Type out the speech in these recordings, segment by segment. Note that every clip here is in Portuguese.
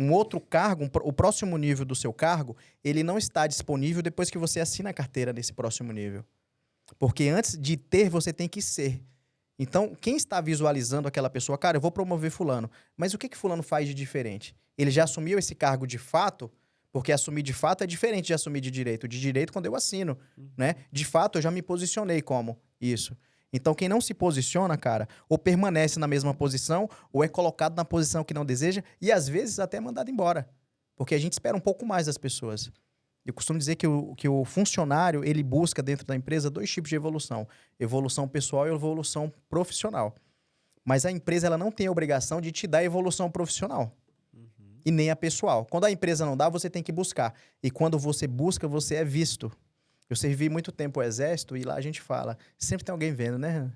Um outro cargo, o próximo nível do seu cargo, ele não está disponível depois que você assina a carteira desse próximo nível. Porque antes de ter, você tem que ser. Então, quem está visualizando aquela pessoa, cara, eu vou promover fulano, mas o que fulano faz de diferente? Ele já assumiu esse cargo de fato? Porque assumir de fato é diferente de assumir de direito. De direito, quando eu assino, né? De fato, eu já me posicionei como isso. Então, quem não se posiciona, cara, ou permanece na mesma posição, ou é colocado na posição que não deseja, e às vezes até é mandado embora. Porque a gente espera um pouco mais das pessoas. Eu costumo dizer que o funcionário, ele busca dentro da empresa 2 tipos de evolução. Evolução pessoal e evolução profissional. Mas a empresa, ela não tem a obrigação de te dar evolução profissional. E nem a pessoal. Quando a empresa não dá, você tem que buscar. E quando você busca, você é visto. Eu servi muito tempo o exército e lá a gente fala, sempre tem alguém vendo, né?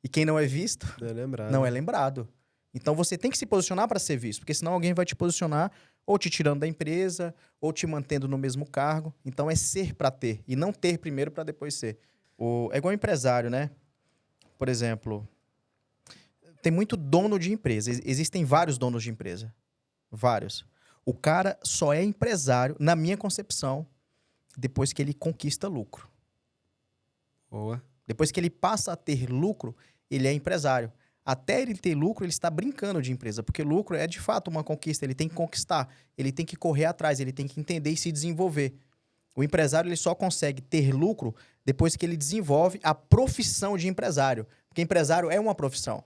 E quem não é visto, não é lembrado. Então você tem que se posicionar para ser visto, porque senão alguém vai te posicionar ou te tirando da empresa, ou te mantendo no mesmo cargo. Então é ser para ter, e não ter primeiro para depois ser. É igual empresário, né? Por exemplo, tem muito dono de empresa. Existem vários donos de empresa. Vários. O cara só é empresário, na minha concepção, depois que ele conquista lucro. Boa. Depois que ele passa a ter lucro, ele é empresário. Até ele ter lucro, ele está brincando de empresa, porque lucro é de fato uma conquista, ele tem que conquistar, ele tem que correr atrás, ele tem que entender e se desenvolver. O empresário ele só consegue ter lucro depois que ele desenvolve a profissão de empresário, porque empresário é uma profissão.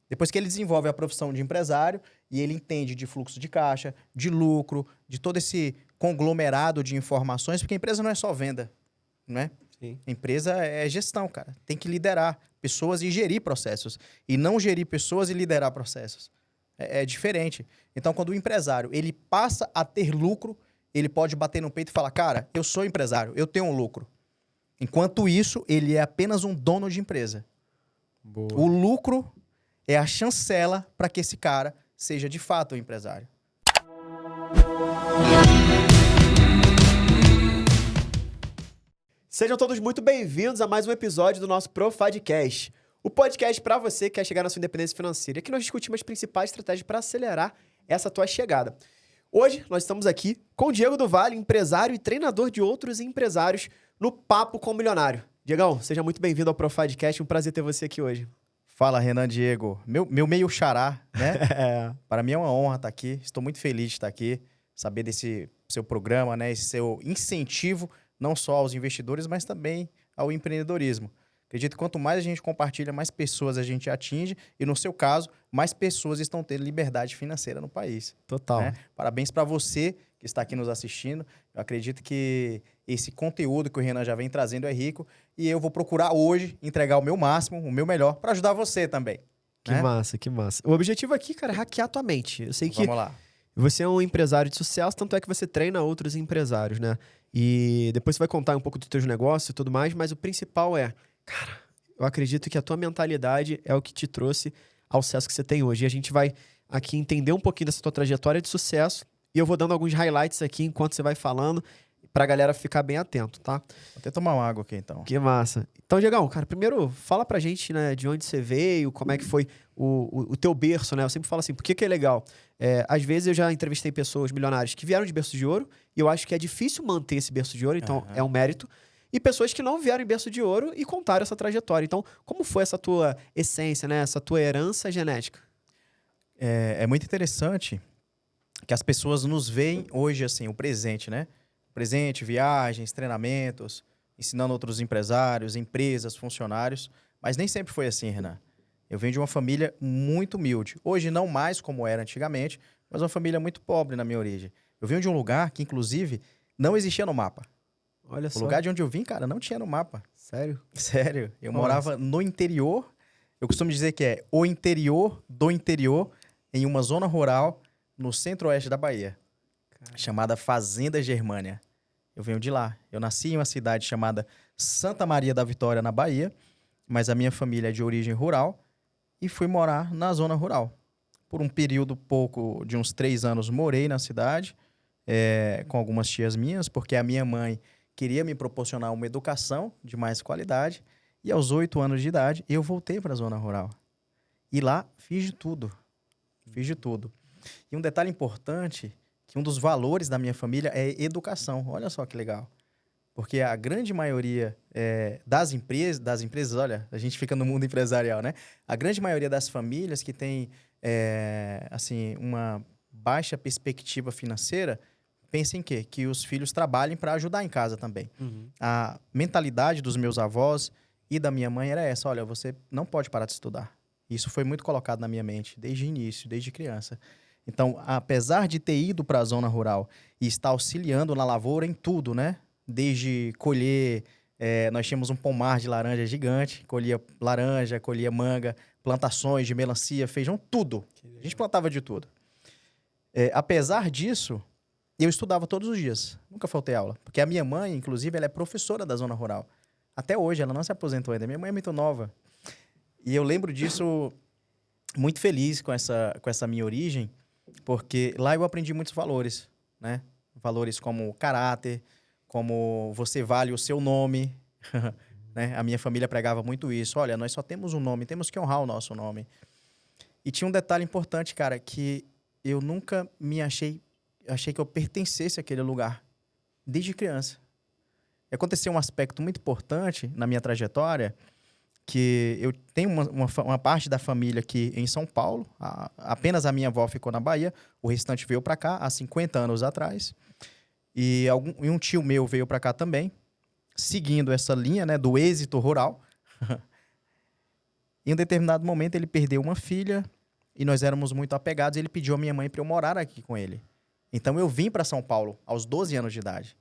Depois que ele desenvolve a profissão de empresário e ele entende de fluxo de caixa, de lucro, de todo esse conglomerado de informações, porque a empresa não é só venda, né? Sim. A empresa é gestão, cara. Tem que liderar pessoas e gerir processos. E não gerir pessoas e liderar processos. É diferente. Então, quando o empresário ele passa a ter lucro, ele pode bater no peito e falar, cara, eu sou empresário, eu tenho um lucro. Enquanto isso, ele é apenas um dono de empresa. Boa. O lucro é a chancela para que esse cara seja de fato um empresário. Sejam todos muito bem-vindos a mais um episódio do nosso Profadcast. O podcast para você que quer chegar na sua independência financeira. Aqui nós discutimos as principais estratégias para acelerar essa tua chegada. Hoje nós estamos aqui com o Diego do Vale, empresário e treinador de outros empresários no Papo com o Milionário. Diegão, seja muito bem-vindo ao Profadcast. Um prazer ter você aqui hoje. Fala, Renan Diego. Meu meio xará, né? Para mim é uma honra estar aqui. Estou muito feliz de estar aqui. Saber desse seu programa, né? Esse seu incentivo, não só aos investidores, mas também ao empreendedorismo. Acredito que quanto mais a gente compartilha, mais pessoas a gente atinge. E no seu caso, mais pessoas estão tendo liberdade financeira no país. Total. Né? Parabéns para você que está aqui nos assistindo. Eu acredito que esse conteúdo que o Renan já vem trazendo é rico. E eu vou procurar hoje entregar o meu máximo, o meu melhor, para ajudar você também. Que massa, que massa. O objetivo aqui, cara, é hackear a tua mente. Eu sei que Vamos lá. você é um empresário de sucesso, tanto é que você treina outros empresários, né? E depois você vai contar um pouco dos teus negócios e tudo mais, mas o principal é, cara, eu acredito que a tua mentalidade é o que te trouxe ao sucesso que você tem hoje. E a gente vai aqui entender um pouquinho dessa tua trajetória de sucesso e eu vou dando alguns highlights aqui enquanto você vai falando pra galera ficar bem atento, tá? Vou até tomar uma água aqui, então. Que massa. Então, Diegão, cara, primeiro fala pra gente, né, de onde você veio, como é que foi o teu berço, né? Eu sempre falo assim, por que é legal? Às vezes eu já entrevistei pessoas milionárias que vieram de berço de ouro e eu acho que é difícil manter esse berço de ouro, então é um mérito. E pessoas que não vieram em berço de ouro e contaram essa trajetória. Então, como foi essa tua essência, né? Essa tua herança genética? É muito interessante que as pessoas nos veem hoje, assim, o presente, né? Presente, viagens, treinamentos, ensinando outros empresários, empresas, funcionários. Mas nem sempre foi assim, Renan. Eu venho de uma família muito humilde. Hoje não mais como era antigamente, mas uma família muito pobre na minha origem. Eu venho de um lugar que, inclusive, não existia no mapa. Olha só. O lugar de onde eu vim, cara, não tinha no mapa. Sério? Sério. Eu morava no interior. Eu costumo dizer que é o interior do interior, em uma zona rural, no centro-oeste da Bahia, chamada Fazenda Germânia. Eu venho de lá. Eu nasci em uma cidade chamada Santa Maria da Vitória, na Bahia, mas a minha família é de origem rural e fui morar na zona rural. Por um período pouco de uns 3 anos, morei na cidade com algumas tias minhas, porque a minha mãe queria me proporcionar uma educação de mais qualidade e aos 8 anos de idade eu voltei para a zona rural. E lá fiz de tudo. Fiz de tudo. E um detalhe importante, que um dos valores da minha família é educação. Olha só que legal. Porque a grande maioria das empresas, olha, a gente fica no mundo empresarial, né? A grande maioria das famílias que tem, assim, uma baixa perspectiva financeira, pensa em quê? Que os filhos trabalhem para ajudar em casa também. A mentalidade dos meus avós e da minha mãe era essa: olha, você não pode parar de estudar. Isso foi muito colocado na minha mente desde o início, desde criança. Então, apesar de ter ido para a zona rural e estar auxiliando na lavoura em tudo, né? Desde colher, nós tínhamos um pomar de laranja gigante, colhia laranja, colhia manga, plantações de melancia, feijão, tudo. A gente plantava de tudo. Apesar disso, eu estudava todos os dias, nunca faltei aula. Porque a minha mãe, inclusive, ela é professora da zona rural. Até hoje, ela não se aposentou ainda. Minha mãe é muito nova. E eu lembro disso muito feliz com essa minha origem, porque lá eu aprendi muitos valores, né? Valores como caráter, como você vale o seu nome, né? A minha família pregava muito isso. Olha, nós só temos um nome, temos que honrar o nosso nome. E tinha um detalhe importante, cara, que eu nunca achei que eu pertencesse àquele lugar, desde criança. E aconteceu um aspecto muito importante na minha trajetória, que eu tenho uma parte da família aqui em São Paulo, apenas a minha avó ficou na Bahia, o restante veio para cá há 50 anos atrás, e um tio meu veio para cá também, seguindo essa linha, né, do êxito rural. Em um determinado momento ele perdeu uma filha e nós éramos muito apegados, e ele pediu a minha mãe para eu morar aqui com ele. Então eu vim para São Paulo aos 12 anos de idade.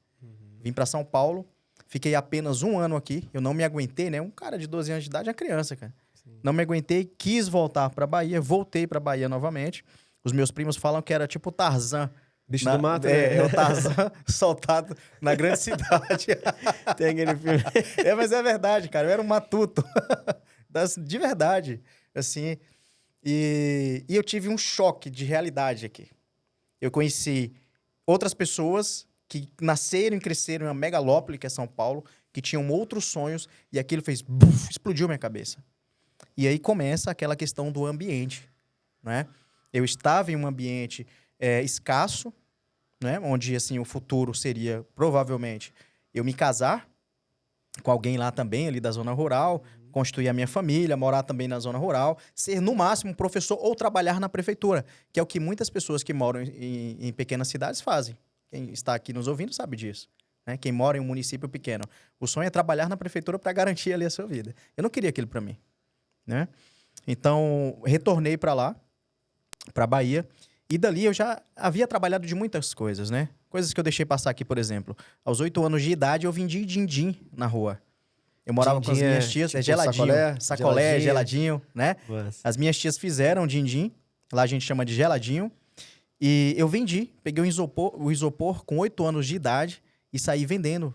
Vim para São Paulo, fiquei apenas um ano aqui, eu não me aguentei, né? Um cara de 12 anos de idade é criança, cara. Sim. Não me aguentei, quis voltar para Bahia, voltei para Bahia novamente. Os meus primos falam que era tipo Tarzan. Bicho do mato, né? É o Tarzan soltado na grande cidade. Tem aquele filme. Mas é verdade, cara. Eu era um matuto. De verdade. Assim. E eu tive um choque de realidade aqui. Eu conheci outras pessoas que nasceram e cresceram em uma megalópole, que é São Paulo, que tinham outros sonhos, e aquilo fez... Buf, explodiu minha cabeça. E aí começa aquela questão do ambiente, né? Eu estava em um ambiente escasso, né? Onde, assim, o futuro seria, provavelmente, eu me casar com alguém lá também, ali da zona rural, construir a minha família, morar também na zona rural, ser, no máximo, professor ou trabalhar na prefeitura, que é o que muitas pessoas que moram em pequenas cidades fazem. Quem está aqui nos ouvindo sabe disso, né? Quem mora em um município pequeno. O sonho é trabalhar na prefeitura para garantir ali a sua vida. Eu não queria aquilo para mim, né? Então, retornei para lá, para Bahia, e dali eu já havia trabalhado de muitas coisas, né? Coisas que eu deixei passar aqui, por exemplo. Aos 8 anos de idade, eu vendi din-din na rua. Eu morava com as minhas tias, tipo geladinho. Sacolé, geladinho, né? Nossa. As minhas tias fizeram din-din, lá a gente chama de geladinho. E eu vendi, peguei o isopor com 8 anos de idade e saí vendendo.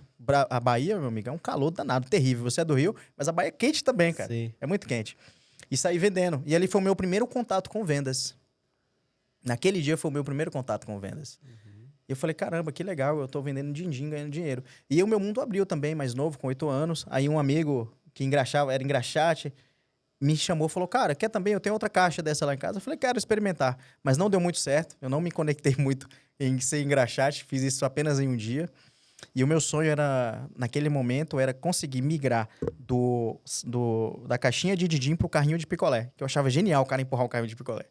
A Bahia, meu amigo, é um calor danado, terrível. Você é do Rio, mas a Bahia é quente também, cara. Sim. É muito quente. E saí vendendo. E ali foi o meu primeiro contato com vendas. Naquele dia foi o meu primeiro contato com vendas. E eu falei, caramba, que legal, eu tô vendendo din-din, ganhando dinheiro. E o meu mundo abriu também, mais novo, com 8 anos. Aí um amigo que era engraxate, me chamou e falou, cara, quer também? Eu tenho outra caixa dessa lá em casa. Eu falei, quero experimentar. Mas não deu muito certo. Eu não me conectei muito em ser engraxate. Fiz isso apenas em um dia. E o meu sonho era, naquele momento, era conseguir migrar da caixinha de din-din pro carrinho de picolé. Que eu achava genial o cara empurrar o carrinho de picolé.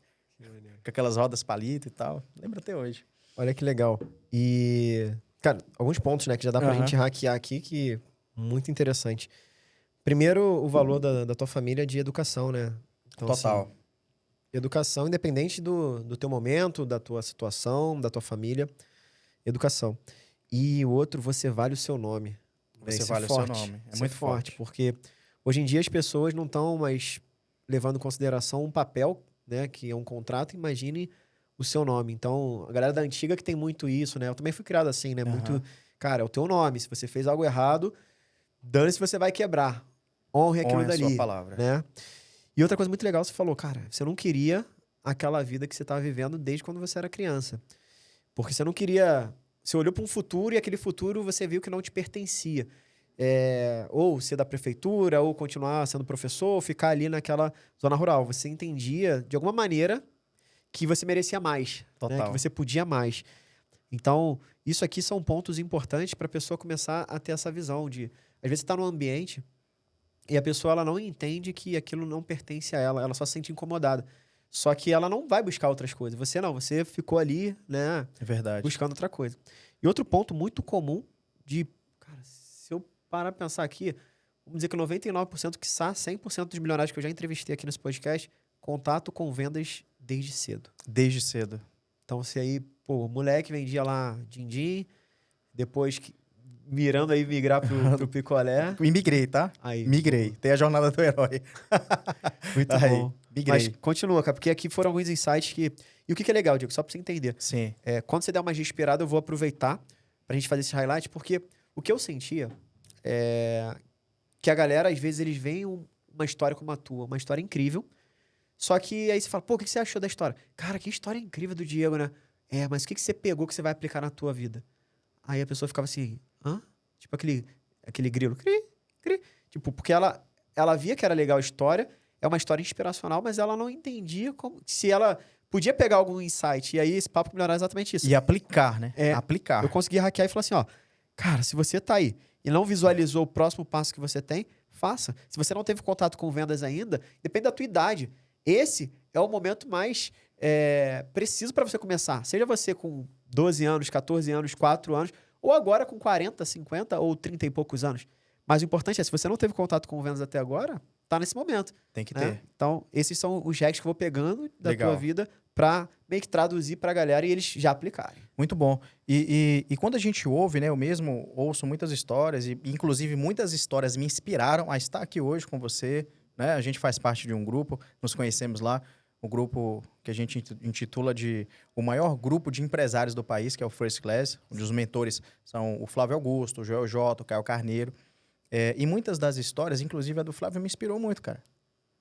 Com aquelas rodas palito e tal. Lembro até hoje. Olha que legal. E, cara, alguns pontos, né, que já dá pra gente hackear aqui, que muito interessante. Primeiro, o valor da tua família de educação, né? Então, Total. Assim, educação, independente do teu momento, da tua situação, da tua família. Educação. E o outro, você vale o seu nome. Você Isso vale é o seu forte. nome. É Isso muito forte. Porque hoje em dia as pessoas não estão mais levando em consideração um papel, né, que é um contrato. Imagine o seu nome. Então, a galera da antiga que tem muito isso, né? Eu também fui criado assim, né? Muito, cara, é o teu nome. Se você fez algo errado, dane-se, você vai quebrar. Honre aquilo dali. A sua palavra. Né? E outra coisa muito legal, você falou, cara, você não queria aquela vida que você estava vivendo desde quando você era criança. Porque você não queria... Você olhou para um futuro e aquele futuro você viu que não te pertencia. Ou ser da prefeitura, ou continuar sendo professor, ou ficar ali naquela zona rural. Você entendia, de alguma maneira, que você merecia mais, né? Total. Que você podia mais. Então, isso aqui são pontos importantes para a pessoa começar a ter essa visão de... Às vezes você está num ambiente e a pessoa ela não entende que aquilo não pertence a ela, ela só se sente incomodada. Só que ela não vai buscar outras coisas. Você não, você ficou ali, né, É verdade. buscando outra coisa. E outro ponto muito comum de... Cara, se eu parar pra pensar aqui, vamos dizer que 99%, quiçá 100% dos milionários que eu já entrevistei aqui nesse podcast, contato com vendas desde cedo. Desde cedo. Então, se aí, pô, o moleque vendia lá din-din, depois mirando aí migrar pro picolé. Migrei, tá? Aí, Migrei. Tem a jornada do herói. muito Aí, bom. migrei. Mas continua, cara, porque aqui foram alguns insights que... E o que é legal, Diego, só pra você entender. Sim. Quando você der uma respirada, eu vou aproveitar pra gente fazer esse highlight, porque o que eu sentia é que a galera, às vezes, eles veem uma história como a tua, uma história incrível, só que aí você fala, pô, o que você achou da história? Cara, que história incrível do Diego, né? Mas o que você pegou que você vai aplicar na tua vida? Aí a pessoa ficava assim, hã? Tipo aquele grilo, cri, cri. Tipo, porque ela via que era legal a história, é uma história inspiracional, mas ela não entendia se ela podia pegar algum insight. E aí esse papo melhorar é exatamente isso. E aplicar, né? Aplicar. Eu consegui hackear e falar assim, ó, cara, se você tá aí e não visualizou o próximo passo que você tem, faça. Se você não teve contato com vendas ainda, depende da tua idade. Esse é o momento mais preciso para você começar. Seja você com 12 anos, 14 anos, 4 anos, ou agora com 40, 50 ou 30 e poucos anos. Mas o importante é, se você não teve contato com vendas até agora, tá nesse momento. Tem que né? ter. Então, esses são os hacks que eu vou pegando da Legal. tua vida para meio que traduzir pra galera e eles já aplicarem. Muito bom. E quando a gente ouve, né? Eu mesmo ouço muitas histórias, e inclusive muitas histórias me inspiraram a estar aqui hoje com você, né? A gente faz parte de um grupo, nos conhecemos lá, o grupo que a gente intitula de o maior grupo de empresários do país, que é o First Class, onde os mentores são o Flávio Augusto, o Joel J, o Caio Carneiro. E muitas das histórias, inclusive a do Flávio, me inspirou muito, cara.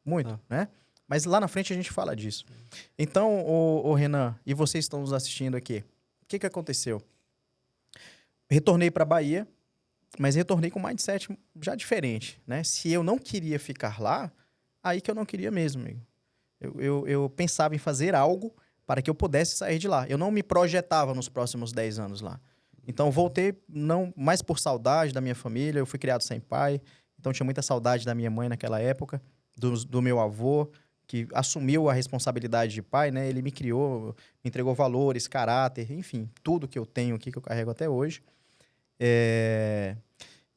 Muito, né? Mas lá na frente a gente fala disso. Então, o Renan, e vocês estão nos assistindo aqui, o que aconteceu? Retornei para Bahia, mas retornei com um mindset já diferente, né? Se eu não queria ficar lá, aí que eu não queria mesmo, amigo. Eu pensava em fazer algo para que eu pudesse sair de lá. Eu não me projetava nos próximos 10 anos lá. Então, voltei não mais por saudade da minha família. Eu fui criado sem pai, então tinha muita saudade da minha mãe naquela época, do meu avô, que assumiu a responsabilidade de pai, né? Ele me criou, me entregou valores, caráter, enfim, tudo que eu tenho aqui, que eu carrego até hoje.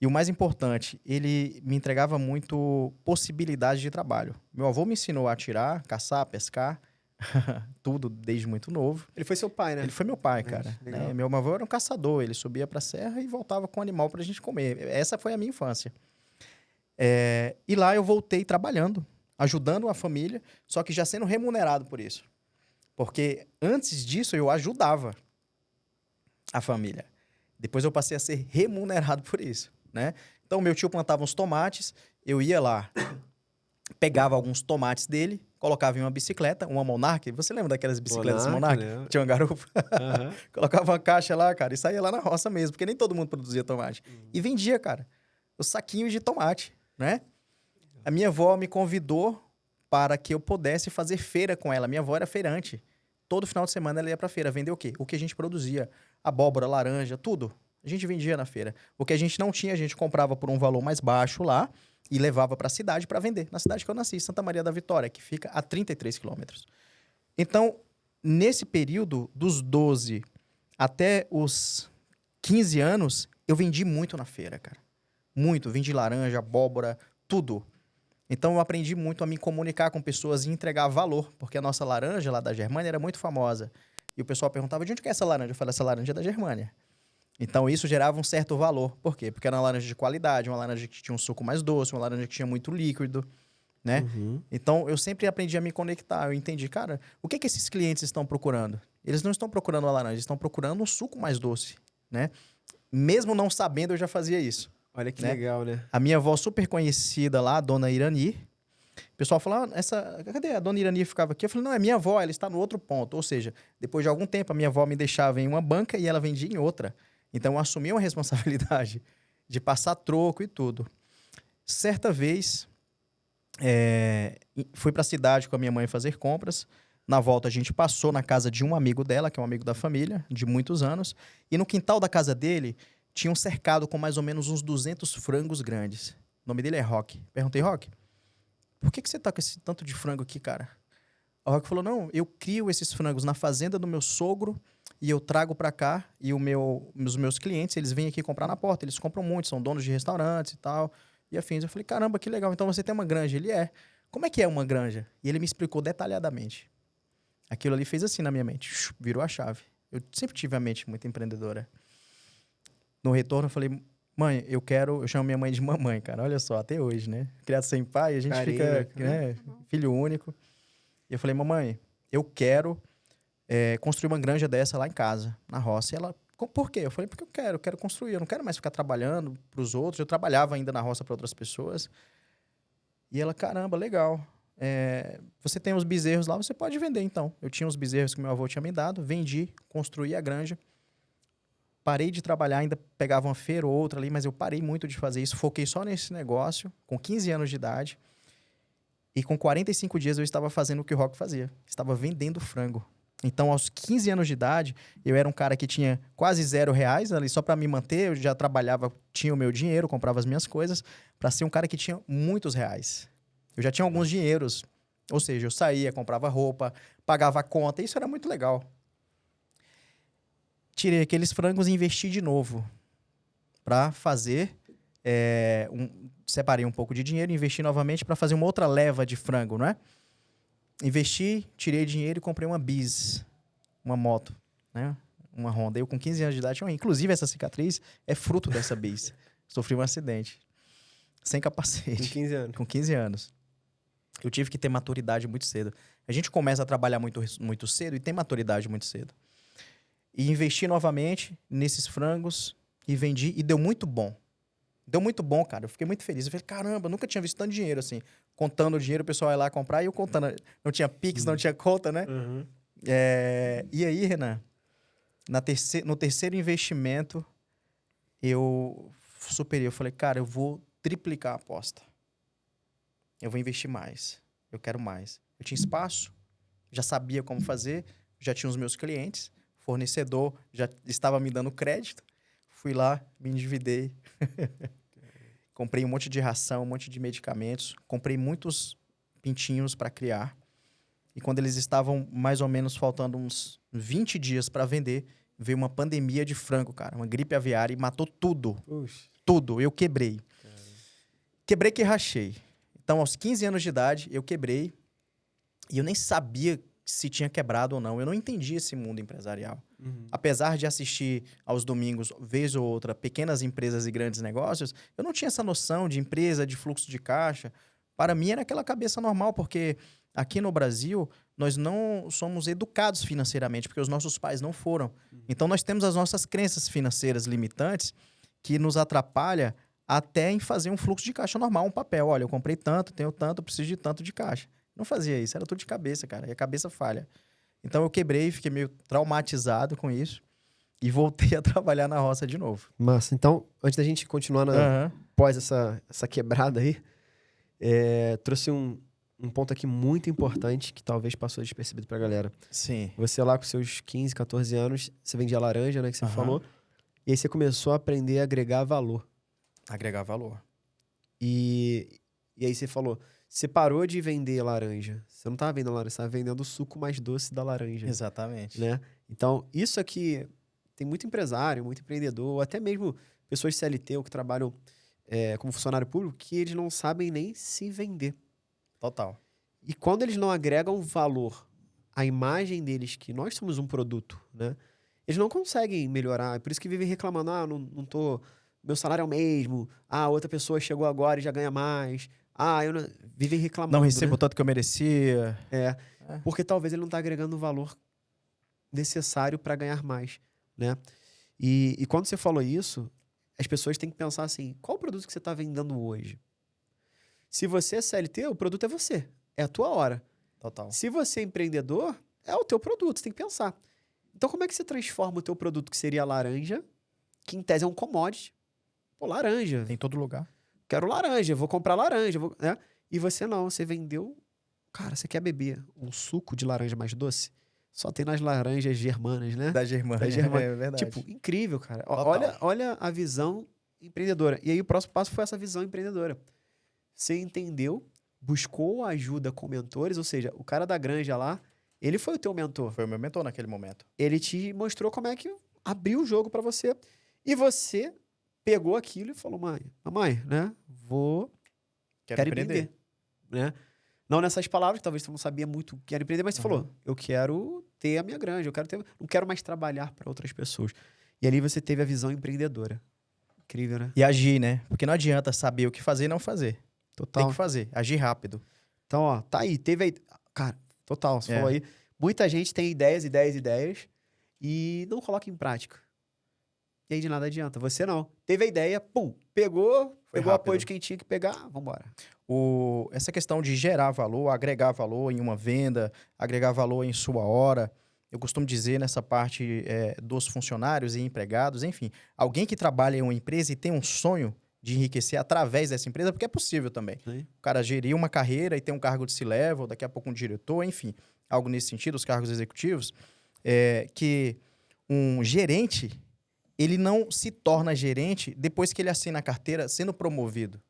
E o mais importante, ele me entregava muito possibilidade de trabalho. Meu avô me ensinou a atirar, caçar, pescar, tudo desde muito novo. Ele foi seu pai, né? Ele foi meu pai, cara. Né? Meu avô era um caçador, ele subia pra serra e voltava com animal pra gente comer. Essa foi a minha infância. E lá eu voltei trabalhando, ajudando a família, só que já sendo remunerado por isso. Porque antes disso eu ajudava a família. Depois eu passei a ser remunerado por isso, né? Então meu tio plantava uns tomates, eu ia lá, pegava alguns tomates dele, colocava em uma bicicleta, uma Monark. Você lembra daquelas bicicletas Monark? Tinha uma garupa. Uhum. Colocava uma caixa lá, cara, e saía lá na roça mesmo, porque nem todo mundo produzia tomate. E vendia, cara, os saquinhos de tomate, né? A minha avó me convidou para que eu pudesse fazer feira com ela. Minha avó era feirante. Todo final de semana ela ia pra feira vender o quê? O que a gente produzia. Abóbora, laranja, tudo. A gente vendia na feira. O que a gente não tinha, a gente comprava por um valor mais baixo lá e levava para a cidade para vender. Na cidade que eu nasci, Santa Maria da Vitória, que fica a 33 quilômetros. Então, nesse período, dos 12 até os 15 anos, eu vendi muito na feira, cara. Muito. Vendi laranja, abóbora, tudo. Então, eu aprendi muito a me comunicar com pessoas e entregar valor, porque a nossa laranja lá da Germânia era muito famosa. E o pessoal perguntava, de onde que é essa laranja? Eu falei, essa laranja é da Germânia. Então, isso gerava um certo valor. Por quê? Porque era uma laranja de qualidade, uma laranja que tinha um suco mais doce, uma laranja que tinha muito líquido, né? Uhum. Então, eu sempre aprendi a me conectar. Eu entendi, cara, o que esses clientes estão procurando? Eles não estão procurando uma laranja, eles estão procurando um suco mais doce, né? Mesmo não sabendo, eu já fazia isso. Olha que legal, né? A minha avó super conhecida lá, a dona Irani, o pessoal falava, cadê a dona Irani ficava aqui? Eu falei, não, é minha avó, ela está no outro ponto. Ou seja, depois de algum tempo, a minha avó me deixava em uma banca e ela vendia em outra. Então, eu assumi uma responsabilidade de passar troco e tudo. Certa vez, fui para a cidade com a minha mãe fazer compras. Na volta, a gente passou na casa de um amigo dela, que é um amigo da família, de muitos anos. E no quintal da casa dele, tinha um cercado com mais ou menos uns 200 frangos grandes. O nome dele é Rock. Perguntei, Rock, por que você tá com esse tanto de frango aqui, cara? O Rock falou, não, eu crio esses frangos na fazenda do meu sogro e eu trago pra cá. E os meus clientes, eles vêm aqui comprar na porta. Eles compram muito, são donos de restaurantes e tal. E afins. Eu falei, caramba, que legal. Então você tem uma granja? Ele é. Como é que é uma granja? E ele me explicou detalhadamente. Aquilo ali fez assim na minha mente. Virou a chave. Eu sempre tive a mente muito empreendedora. No retorno, eu falei, mãe, eu chamo minha mãe de mamãe, cara. Olha só, até hoje, né? Criado sem pai, a gente fica, né, filho único. E eu falei, mamãe, eu quero construir uma granja dessa lá em casa, na roça. E ela, por quê? Eu falei, porque eu quero construir. Eu não quero mais ficar trabalhando para os outros. Eu trabalhava ainda na roça para outras pessoas. E ela, caramba, legal. Você tem os bezerros lá, você pode vender, então. Eu tinha os bezerros que meu avô tinha me dado, vendi, construí a granja. Parei de trabalhar, ainda pegava uma feira ou outra ali, mas eu parei muito de fazer isso. Foquei só nesse negócio, com 15 anos de idade. E com 45 dias eu estava fazendo o que o Rock fazia. Estava vendendo frango. Então, aos 15 anos de idade, eu era um cara que tinha quase R$0 ali só para me manter. Eu já trabalhava, tinha o meu dinheiro, comprava as minhas coisas, para ser um cara que tinha muitos reais. Eu já tinha alguns dinheiros. Ou seja, eu saía, comprava roupa, pagava a conta. Isso era muito legal. Tirei aqueles frangos e investi de novo para fazer... separei um pouco de dinheiro, investi novamente para fazer uma outra leva de frango, não é? Investi, tirei dinheiro e comprei uma Bis, uma moto, né? Uma Honda. Eu com 15 anos de idade, inclusive essa cicatriz é fruto dessa Bis. Sofri um acidente, sem capacete. Com 15 anos. Com 15 anos. Eu tive que ter maturidade muito cedo. A gente começa a trabalhar muito, muito cedo e tem maturidade muito cedo. E investi novamente nesses frangos e vendi e deu muito bom. Deu muito bom, cara. Eu fiquei muito feliz. Eu falei, caramba, nunca tinha visto tanto dinheiro assim. Contando o dinheiro, o pessoal ia lá comprar e eu contando. Não tinha Pix, não tinha conta, né? Uhum. E aí, Renan, no terceiro investimento, eu superei. Eu falei, cara, eu vou triplicar a aposta. Eu vou investir mais. Eu quero mais. Eu tinha espaço, já sabia como fazer, já tinha os meus clientes, fornecedor já estava me dando crédito. Fui lá, me endividei. Comprei um monte de ração, um monte de medicamentos. Comprei muitos pintinhos para criar. E quando eles estavam mais ou menos faltando uns 20 dias para vender, veio uma pandemia de frango, cara. Uma gripe aviária e matou tudo. Puxa. Tudo. Eu quebrei. Quebrei que rachei. Então, aos 15 anos de idade, eu quebrei. E eu nem sabia se tinha quebrado ou não. Eu não entendia esse mundo empresarial. Uhum. Apesar de assistir aos domingos, vez ou outra, pequenas empresas e grandes negócios, eu não tinha essa noção de empresa, de fluxo de caixa. Para mim era aquela cabeça normal, porque aqui no Brasil nós não somos educados financeiramente, porque os nossos pais não foram. Então nós temos as nossas crenças financeiras limitantes que nos atrapalha até em fazer um fluxo de caixa normal, um papel. Olha, eu comprei tanto, tenho tanto, preciso de tanto de caixa. Não fazia isso, era tudo de cabeça, cara, e a cabeça falha. Então eu quebrei, fiquei meio traumatizado com isso e voltei a trabalhar na roça de novo. Massa. Então, antes da gente continuar após essa quebrada aí, trouxe um ponto aqui muito importante que talvez passou despercebido pra galera. Sim. Você lá com seus 15, 14 anos, você vendia laranja, né, que você falou, e aí você começou a aprender a agregar valor. Agregar valor. E aí você falou, você parou de vender laranja. Você não estava vendendo laranja, você estava vendendo o suco mais doce da laranja. Exatamente. Né? Então, isso aqui, tem muito empresário, muito empreendedor, ou até mesmo pessoas CLT ou que trabalham como funcionário público, que eles não sabem nem se vender. Total. E quando eles não agregam valor à imagem deles, que nós somos um produto, né? Eles não conseguem melhorar. É por isso que vivem reclamando, não tô... Meu salário é o mesmo. Outra pessoa chegou agora e já ganha mais. Eu não... Vivem reclamando, não recebo né? tanto que eu merecia. Porque talvez ele não está agregando o valor necessário para ganhar mais, né? E quando você falou isso, as pessoas têm que pensar assim, qual o produto que você está vendendo hoje? Se você é CLT, o produto é você. É a tua hora. Total. Se você é empreendedor, é o teu produto. Você tem que pensar. Então, como é que você transforma o teu produto, que seria a laranja, que em tese é um commodity? Pô, laranja. Tem em todo lugar. Quero laranja, vou comprar laranja. Né? E você não, você vendeu Cara, você quer beber um suco de laranja mais doce? Só tem nas laranjas germanas, né? Da Germânia, Da Germânia. é verdade. Tipo, incrível, cara. Total. Olha a visão empreendedora. E aí o próximo passo foi essa visão empreendedora. Você entendeu, buscou ajuda com mentores, ou seja, o cara da granja lá, ele foi o teu mentor. Foi o meu mentor naquele momento. Ele te mostrou como é que abriu o jogo pra você. E você pegou aquilo e falou, mamãe, né? Quero empreender. Né? Não nessas palavras, talvez você não sabia muito o que era empreender, mas você falou, eu quero ter a minha granja, não quero mais trabalhar para outras pessoas. E ali você teve a visão empreendedora. Incrível, né? E agir, né? Porque não adianta saber o que fazer e não fazer. Total. Tem que fazer, agir rápido. Então, ó, tá aí, teve aí. Cara, total, você É. falou aí. Muita gente tem ideias e não coloca em prática. E aí de nada adianta. Você não. Teve a ideia, pum, pegou o apoio rápido. de quem tinha que pegar, vambora. Essa questão de gerar valor, agregar valor em uma venda, agregar valor em sua hora, eu costumo dizer nessa parte dos funcionários e empregados, enfim, alguém que trabalha em uma empresa e tem um sonho de enriquecer através dessa empresa, porque é possível também. Sim. O cara gerir uma carreira e ter um cargo de C-level, daqui a pouco um diretor, enfim, algo nesse sentido, os cargos executivos, que um gerente, ele não se torna gerente depois que ele assina a carteira sendo promovido,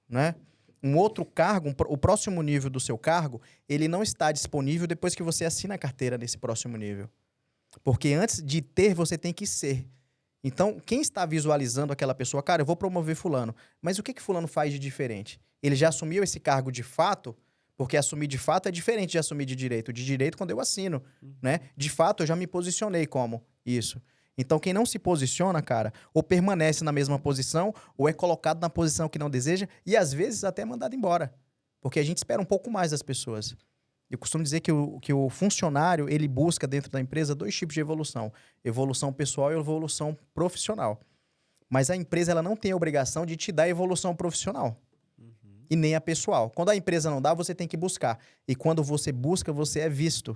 né? Um outro cargo, o próximo nível do seu cargo, ele não está disponível depois que você assina a carteira nesse próximo nível. Porque antes de ter, você tem que ser. Então, quem está visualizando aquela pessoa, cara, eu vou promover fulano, mas o que fulano faz de diferente? Ele já assumiu esse cargo de fato? Porque assumir de fato é diferente de assumir de direito. De direito, quando eu assino, né? De fato, eu já me posicionei como isso. Então, quem não se posiciona, cara, ou permanece na mesma posição, ou é colocado na posição que não deseja, e às vezes até é mandado embora. Porque a gente espera um pouco mais das pessoas. Eu costumo dizer que o funcionário, ele busca dentro da empresa 2 tipos de evolução. Evolução pessoal e evolução profissional. Mas a empresa, ela não tem a obrigação de te dar evolução profissional. E nem a pessoal. Quando a empresa não dá, você tem que buscar. E quando você busca, você é visto.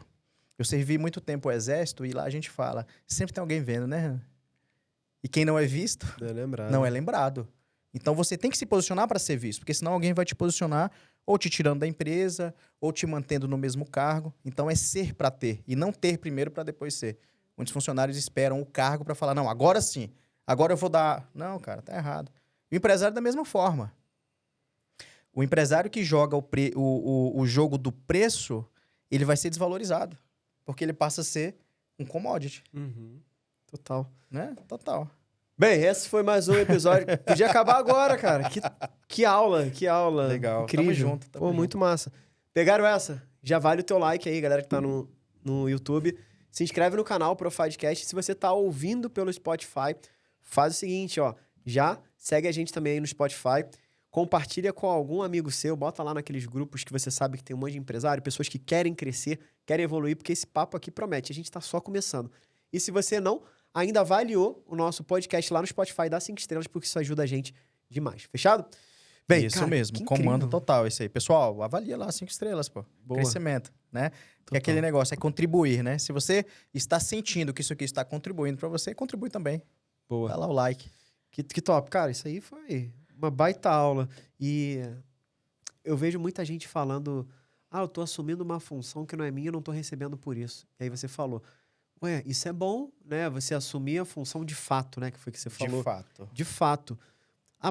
Eu servi muito tempo o exército e lá a gente fala, sempre tem alguém vendo, né? E quem não é visto, Não é lembrado. não é lembrado. Então você tem que se posicionar para ser visto, porque senão alguém vai te posicionar ou te tirando da empresa, ou te mantendo no mesmo cargo. Então é ser para ter, e não ter primeiro para depois ser. Muitos funcionários esperam o cargo para falar, não, agora sim, agora eu vou dar... Não, cara, tá errado. O empresário da mesma forma. O empresário que joga o jogo do preço, ele vai ser desvalorizado. Porque ele passa a ser um commodity. Total. Né? Total. Bem, esse foi mais um episódio. Podia acabar agora, cara. Que aula. Legal. Incrível. Tamo junto. Pô, muito massa. Pegaram essa? Já vale o teu like aí, galera que tá no YouTube. Se inscreve no canal Profidcast. Se você tá ouvindo pelo Spotify, faz o seguinte, ó. Já segue a gente também aí no Spotify. Compartilha com algum amigo seu, bota lá naqueles grupos que você sabe que tem um monte de empresário, pessoas que querem crescer, querem evoluir, porque esse papo aqui promete, a gente tá só começando. E se você não ainda avaliou o nosso podcast lá no Spotify, dá 5 estrelas, porque isso ajuda a gente demais. Fechado? Bem, isso cara, mesmo, que comando incrível. total esse aí. Pessoal, avalia lá 5 estrelas, pô. Boa. Crescimento, né? Porque aquele negócio é contribuir, né? Se você está sentindo que isso aqui está contribuindo para você, contribui também. Boa. Dá lá o like. Que top. Cara, isso aí foi uma baita aula. E eu vejo muita gente falando, eu tô assumindo uma função que não é minha, eu não tô recebendo por isso. E aí você falou, ué, isso é bom, né? Você assumir a função de fato, né? Que foi que você falou. De fato. De fato.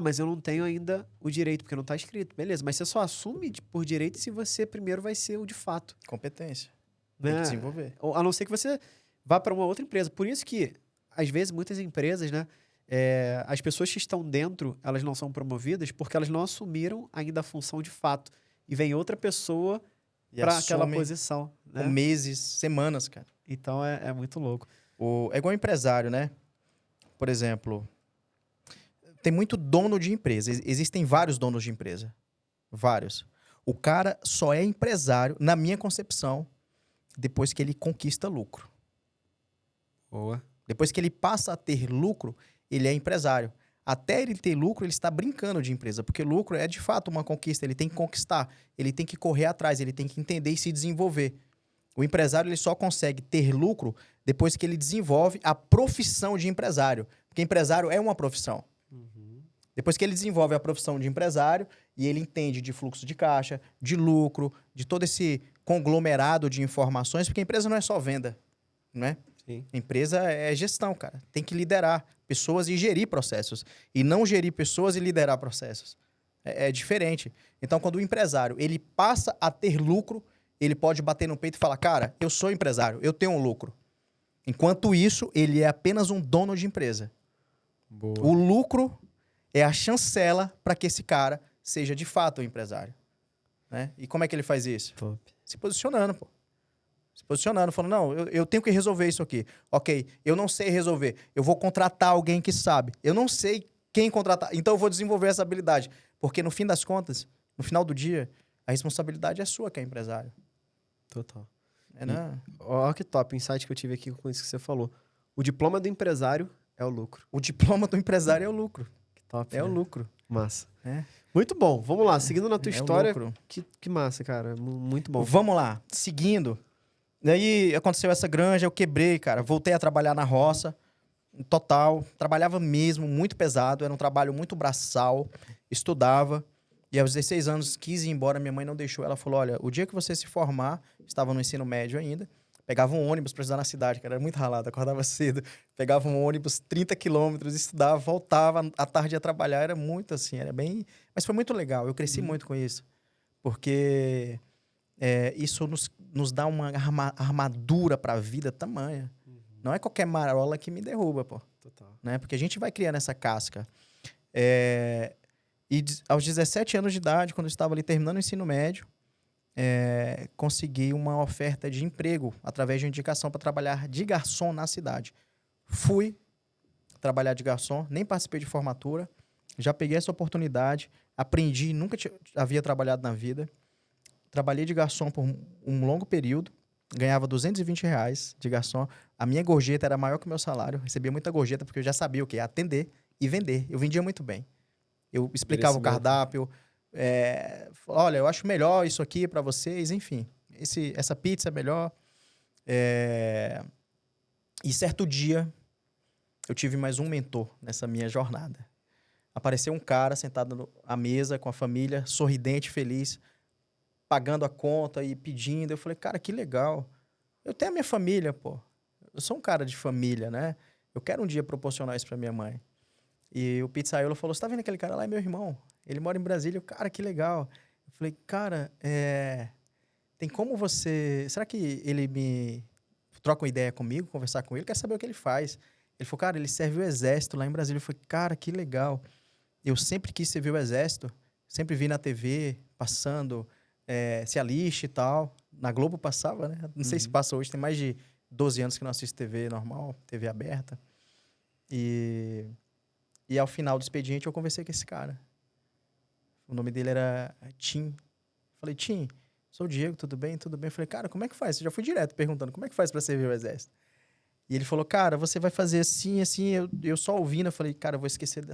Mas eu não tenho ainda o direito, porque não tá escrito. Beleza, mas você só assume por direito se você primeiro vai ser o de fato. Competência. Né? Tem que desenvolver. A não ser que você vá para uma outra empresa. Por isso que, às vezes, muitas empresas, né? As pessoas que estão dentro, elas não são promovidas porque elas não assumiram ainda a função de fato. E vem outra pessoa E para aquela assume posição. Né? com meses, semanas, cara. Então, é muito louco. É igual empresário, né? Por exemplo, tem muito dono de empresa. Existem vários donos de empresa. Vários. O cara só é empresário, na minha concepção, depois que ele conquista lucro. Boa. Depois que ele passa a ter lucro, ele é empresário. Até ele ter lucro, ele está brincando de empresa, porque lucro é de fato uma conquista, ele tem que conquistar, ele tem que correr atrás, ele tem que entender e se desenvolver. O empresário ele só consegue ter lucro depois que ele desenvolve a profissão de empresário, porque empresário é uma profissão. Depois que ele desenvolve a profissão de empresário e ele entende de fluxo de caixa, de lucro, de todo esse conglomerado de informações, porque a empresa não é só venda, né? Sim. A empresa é gestão, cara. Tem que liderar pessoas e gerir processos. E não gerir pessoas e liderar processos. É diferente. Então, quando o empresário ele passa a ter lucro, ele pode bater no peito e falar, cara, eu sou empresário, eu tenho um lucro. Enquanto isso, ele é apenas um dono de empresa. Boa. O lucro é a chancela para que esse cara seja de fato um empresário. Né? E como é que ele faz isso? Top. Se posicionando, pô. Se posicionando, falando, não, eu tenho que resolver isso aqui. Ok, eu não sei resolver. Eu vou contratar alguém que sabe. Eu não sei quem contratar. Então eu vou desenvolver essa habilidade. Porque no fim das contas, no final do dia, a responsabilidade é sua que é empresário. Total. Né? Ó, que top, o insight que eu tive aqui com isso que você falou. O diploma do empresário é o lucro. O diploma do empresário é o lucro. Que top, É né? o lucro. Massa. É. Muito bom. Vamos lá, seguindo na tua É o história. lucro. Que massa, cara. Muito bom. Vamos lá, seguindo. Daí aconteceu essa granja, eu quebrei, cara. Voltei a trabalhar na roça, total. Trabalhava mesmo, muito pesado. Era um trabalho muito braçal. Estudava. E aos 16 anos quis ir embora, minha mãe não deixou. Ela falou, olha, o dia que você se formar, estava no ensino médio ainda, pegava um ônibus para estudar na cidade, que era muito ralado, acordava cedo. Pegava um ônibus 30 quilômetros, estudava, voltava, à tarde ia trabalhar. Era muito assim, era bem... Mas foi muito legal, eu cresci muito com isso. Porque... isso nos dá uma armadura para a vida tamanha. Não é qualquer marola que me derruba, pô. Total. Né? Porque a gente vai criando essa casca. E aos 17 anos de idade, quando eu estava ali terminando o ensino médio, consegui uma oferta de emprego através de uma indicação para trabalhar de garçom na cidade. Fui trabalhar de garçom, nem participei de formatura, já peguei essa oportunidade, aprendi, nunca havia trabalhado na vida. Trabalhei de garçom por um longo período, ganhava R$220 de garçom. A minha gorjeta era maior que o meu salário, recebia muita gorjeta porque eu já sabia o que? Atender e vender. Eu vendia muito bem. Eu explicava o cardápio, olha, eu acho melhor isso aqui para vocês, enfim. Essa pizza é melhor. E certo dia, eu tive mais um mentor nessa minha jornada. Apareceu um cara sentado à mesa com a família, sorridente, feliz, pagando a conta e pedindo. Eu falei, cara, que legal. Eu tenho a minha família, pô. Eu sou um cara de família, né? Eu quero um dia proporcionar isso pra minha mãe. E o pizzaiolo falou, você tá vendo aquele cara lá? É meu irmão. Ele mora em Brasília. Cara, que legal. Eu falei, cara, tem como você... Será que ele me troca uma ideia comigo, conversar com ele? Quer saber o que ele faz? Ele falou, cara, ele serve o exército lá em Brasília. Eu falei, cara, que legal. Eu sempre quis servir o exército. Sempre vi na TV, passando... se aliste e tal. Na Globo passava, né? Não sei se passa hoje. Tem mais de 12 anos que não assisto TV normal, TV aberta. E ao final do expediente eu conversei com esse cara. O nome dele era Tim. Falei, Tim, sou o Diego, tudo bem? Tudo bem? Falei, cara, como é que faz? Eu já fui direto perguntando, como é que faz para servir o exército? E ele falou, cara, você vai fazer assim, assim. Eu só ouvindo, eu falei, cara, eu vou esquecer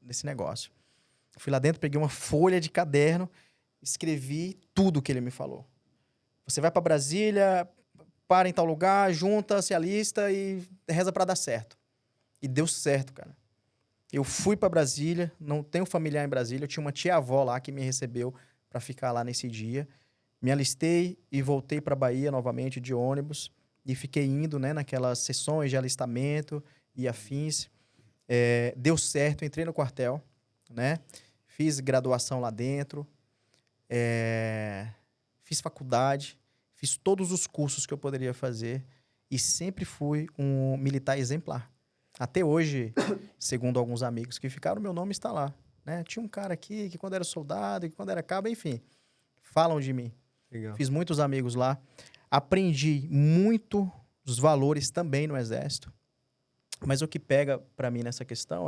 desse negócio. Fui lá dentro, peguei uma folha de caderno, escrevi tudo que ele me falou. Você vai para Brasília, para em tal lugar, junta, se alista e reza para dar certo. E deu certo, cara. Eu fui para Brasília, não tenho familiar em Brasília, eu tinha uma tia-avó lá que me recebeu para ficar lá nesse dia. Me alistei e voltei para Bahia novamente de ônibus e fiquei indo, né, naquelas sessões de alistamento e afins. Deu certo, entrei no quartel, né? Fiz graduação lá dentro. Fiz faculdade, fiz todos os cursos que eu poderia fazer e sempre fui um militar exemplar. Até hoje, segundo alguns amigos que ficaram, meu nome está lá. Né? Tinha um cara aqui que quando era soldado, que quando era cabo, enfim, falam de mim. Legal. Fiz muitos amigos lá. Aprendi muito os valores também no Exército. Mas o que pega para mim nessa questão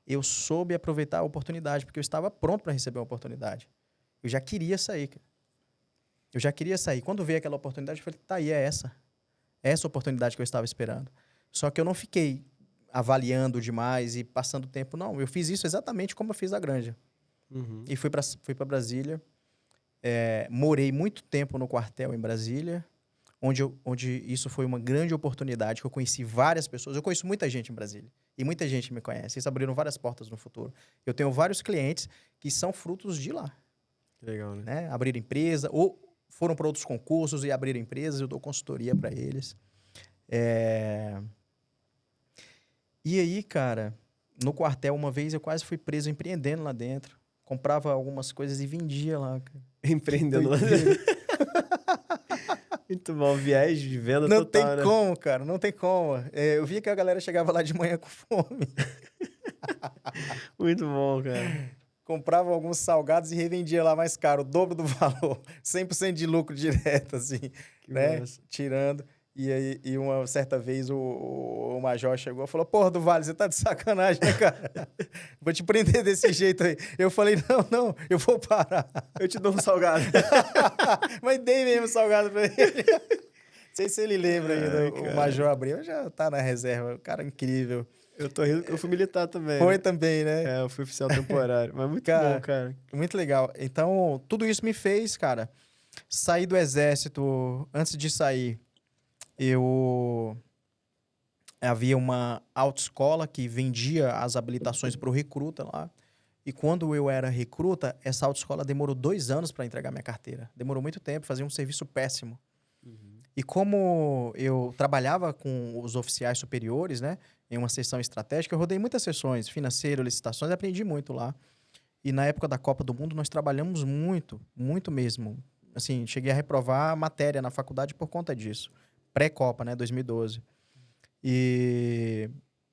eu soube aproveitar a oportunidade, porque eu estava pronto para receber uma oportunidade. Eu já queria sair, cara. Eu já queria sair. Quando veio aquela oportunidade, eu falei, tá aí, é essa. É essa oportunidade que eu estava esperando. Só que eu não fiquei avaliando demais e passando tempo. Não, eu fiz isso exatamente como eu fiz a granja. E fui para Brasília. Morei muito tempo no quartel em Brasília. onde isso foi uma grande oportunidade, que eu conheci várias pessoas. Eu conheço muita gente em Brasília. E muita gente me conhece. Eles abriram várias portas no futuro. Eu tenho vários clientes que são frutos de lá. Legal, né? Né? Abriram empresa, ou foram para outros concursos e abriram empresas. Eu dou consultoria para eles. E aí, cara, no quartel, uma vez eu quase fui preso empreendendo lá dentro. Comprava algumas coisas e vendia lá. Cara. Empreendendo lá. Muito bom, viés de venda Não total, tem né? como, cara, não tem como. Eu via que a galera chegava lá de manhã com fome. Muito bom, cara. Comprava alguns salgados e revendia lá mais caro, o dobro do valor. 100% de lucro direto, assim, Que né? massa. Tirando. E aí, uma certa vez o major chegou e falou: Porra, do Vale, você tá de sacanagem, né, cara? Vou te prender desse jeito aí. Eu falei: Não, eu vou parar. Eu te dou um salgado. Mas dei mesmo salgado pra ele. Não sei se ele lembra ainda. Ai, O cara. Major Abreu já tá na reserva. Cara incrível. Eu tô rindo que eu fui militar também. Foi né? também, né? É, eu fui oficial temporário. Mas muito Cara, bom, cara. Muito legal. Então, tudo isso me fez, cara, sair do exército. Antes de sair, havia uma autoescola que vendia as habilitações para o recruta lá. E quando eu era recruta, essa autoescola demorou 2 anos para entregar minha carteira. Demorou muito tempo, fazia um serviço péssimo. E como eu trabalhava com os oficiais superiores, né, em uma sessão estratégica, eu rodei muitas sessões, financeiro, licitações, aprendi muito lá. E na época da Copa do Mundo, nós trabalhamos muito, muito mesmo. Assim, cheguei a reprovar a matéria na faculdade por conta disso. Pré-Copa, né, 2012.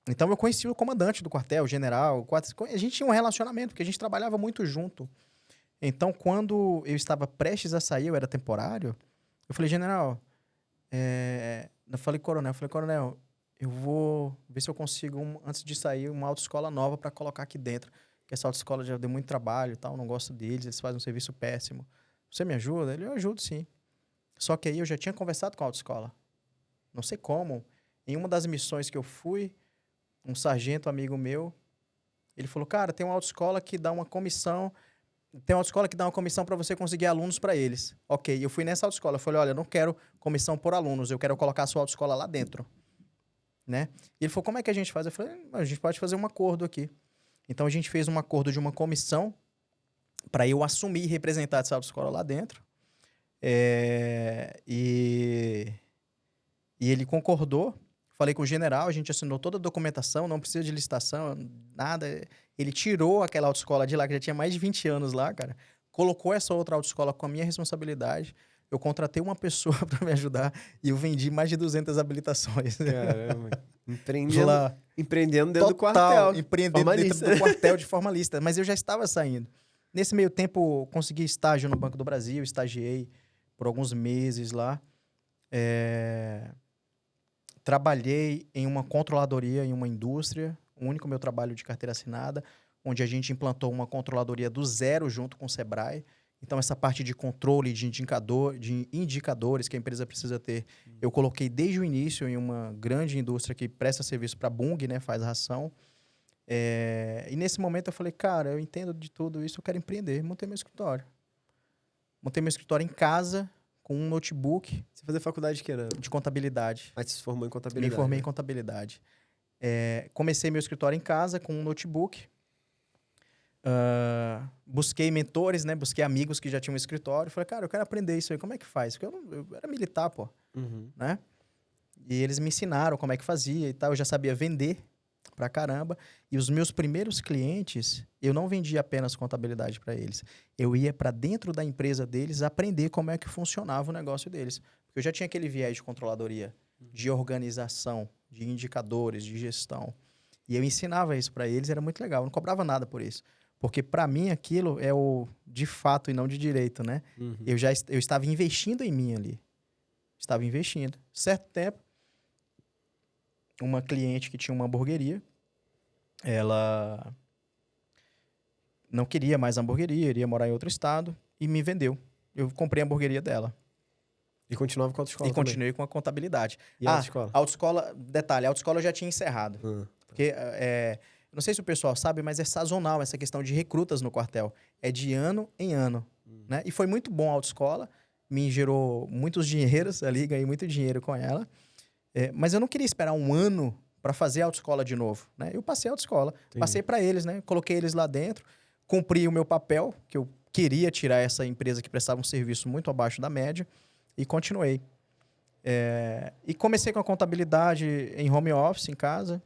Então eu conheci o comandante do quartel, o general. A gente tinha um relacionamento, porque a gente trabalhava muito junto. Então, quando eu estava prestes a sair, eu era temporário, eu falei: General, eu falei: Coronel, eu vou ver se eu consigo, antes de sair, uma autoescola nova para colocar aqui dentro. Porque essa autoescola já deu muito trabalho e tal, não gosto deles, eles fazem um serviço péssimo. Você me ajuda? Eu ajudo, sim. Só que aí eu já tinha conversado com a autoescola. Não sei como. Em uma das missões que eu fui, um sargento amigo meu, ele falou: Cara, tem uma autoescola que dá uma comissão. Tem uma autoescola que dá uma comissão para você conseguir alunos para eles. Ok, eu fui nessa autoescola. Eu falei: Olha, eu não quero comissão por alunos, eu quero colocar a sua autoescola lá dentro. Né? E ele falou: Como é que a gente faz? Eu falei: A gente pode fazer um acordo aqui. Então a gente fez um acordo de uma comissão para eu assumir e representar essa autoescola lá dentro. E ele concordou. Falei com o general, a gente assinou toda a documentação, não precisa de licitação, nada. Ele tirou aquela autoescola de lá, que já tinha mais de 20 anos lá, cara. Colocou essa outra autoescola com a minha responsabilidade. Eu contratei uma pessoa para me ajudar e eu vendi mais de 200 habilitações. Caramba. Lá. Empreendendo dentro do Total, quartel. empreendendo dentro do quartel de formalista. Mas eu já estava saindo. Nesse meio tempo, consegui estágio no Banco do Brasil, estagiei por alguns meses lá. Trabalhei em uma controladoria, em uma indústria, o único meu trabalho de carteira assinada, onde a gente implantou uma controladoria do zero junto com o Sebrae. Então, essa parte de controle de indicadores que a empresa precisa ter, eu coloquei desde o início em uma grande indústria que presta serviço para a Bung, né, faz ração. E nesse momento eu falei: Cara, eu entendo de tudo isso, eu quero empreender. Montei meu escritório. Montei meu escritório em casa, com um notebook. Você fazia faculdade de quê, né? De contabilidade. Mas você se formou em contabilidade? Me formei né? em contabilidade. Comecei meu escritório em casa, com um notebook. Busquei mentores, né? Busquei amigos que já tinham um escritório. Falei: Cara, eu quero aprender isso aí. Como é que faz? Porque eu era militar, pô. Né? E eles me ensinaram como é que fazia e tal. Eu já sabia vender pra caramba. E os meus primeiros clientes, eu não vendia apenas contabilidade para eles. Eu ia para dentro da empresa deles aprender como é que funcionava o negócio deles. Porque eu já tinha aquele viés de controladoria, de organização, de indicadores, de gestão. E eu ensinava isso para eles, era muito legal. Eu não cobrava nada por isso. Porque para mim aquilo é o de fato e não de direito, né? Eu estava investindo em mim ali. Estava investindo. Certo tempo, uma cliente que tinha uma hamburgueria, ela não queria mais hamburgueria, iria morar em outro estado e me vendeu. Eu comprei a hamburgueria dela. E continuava com a autoescola E continuei com a contabilidade. E a autoescola? Autoescola, detalhe, a autoescola eu já tinha encerrado. Porque, não sei se o pessoal sabe, mas é sazonal essa questão de recrutas no quartel. É de ano em ano. Né? E foi muito bom a autoescola. me gerou muitos dinheiros ali, ganhei muito dinheiro com ela. Mas eu não queria esperar um ano para fazer a autoescola de novo, né? Eu passei a autoescola, passei para eles, né? Coloquei eles lá dentro, cumpri o meu papel, que eu queria tirar essa empresa que prestava um serviço muito abaixo da média, e continuei. E comecei com a contabilidade em home office, em casa.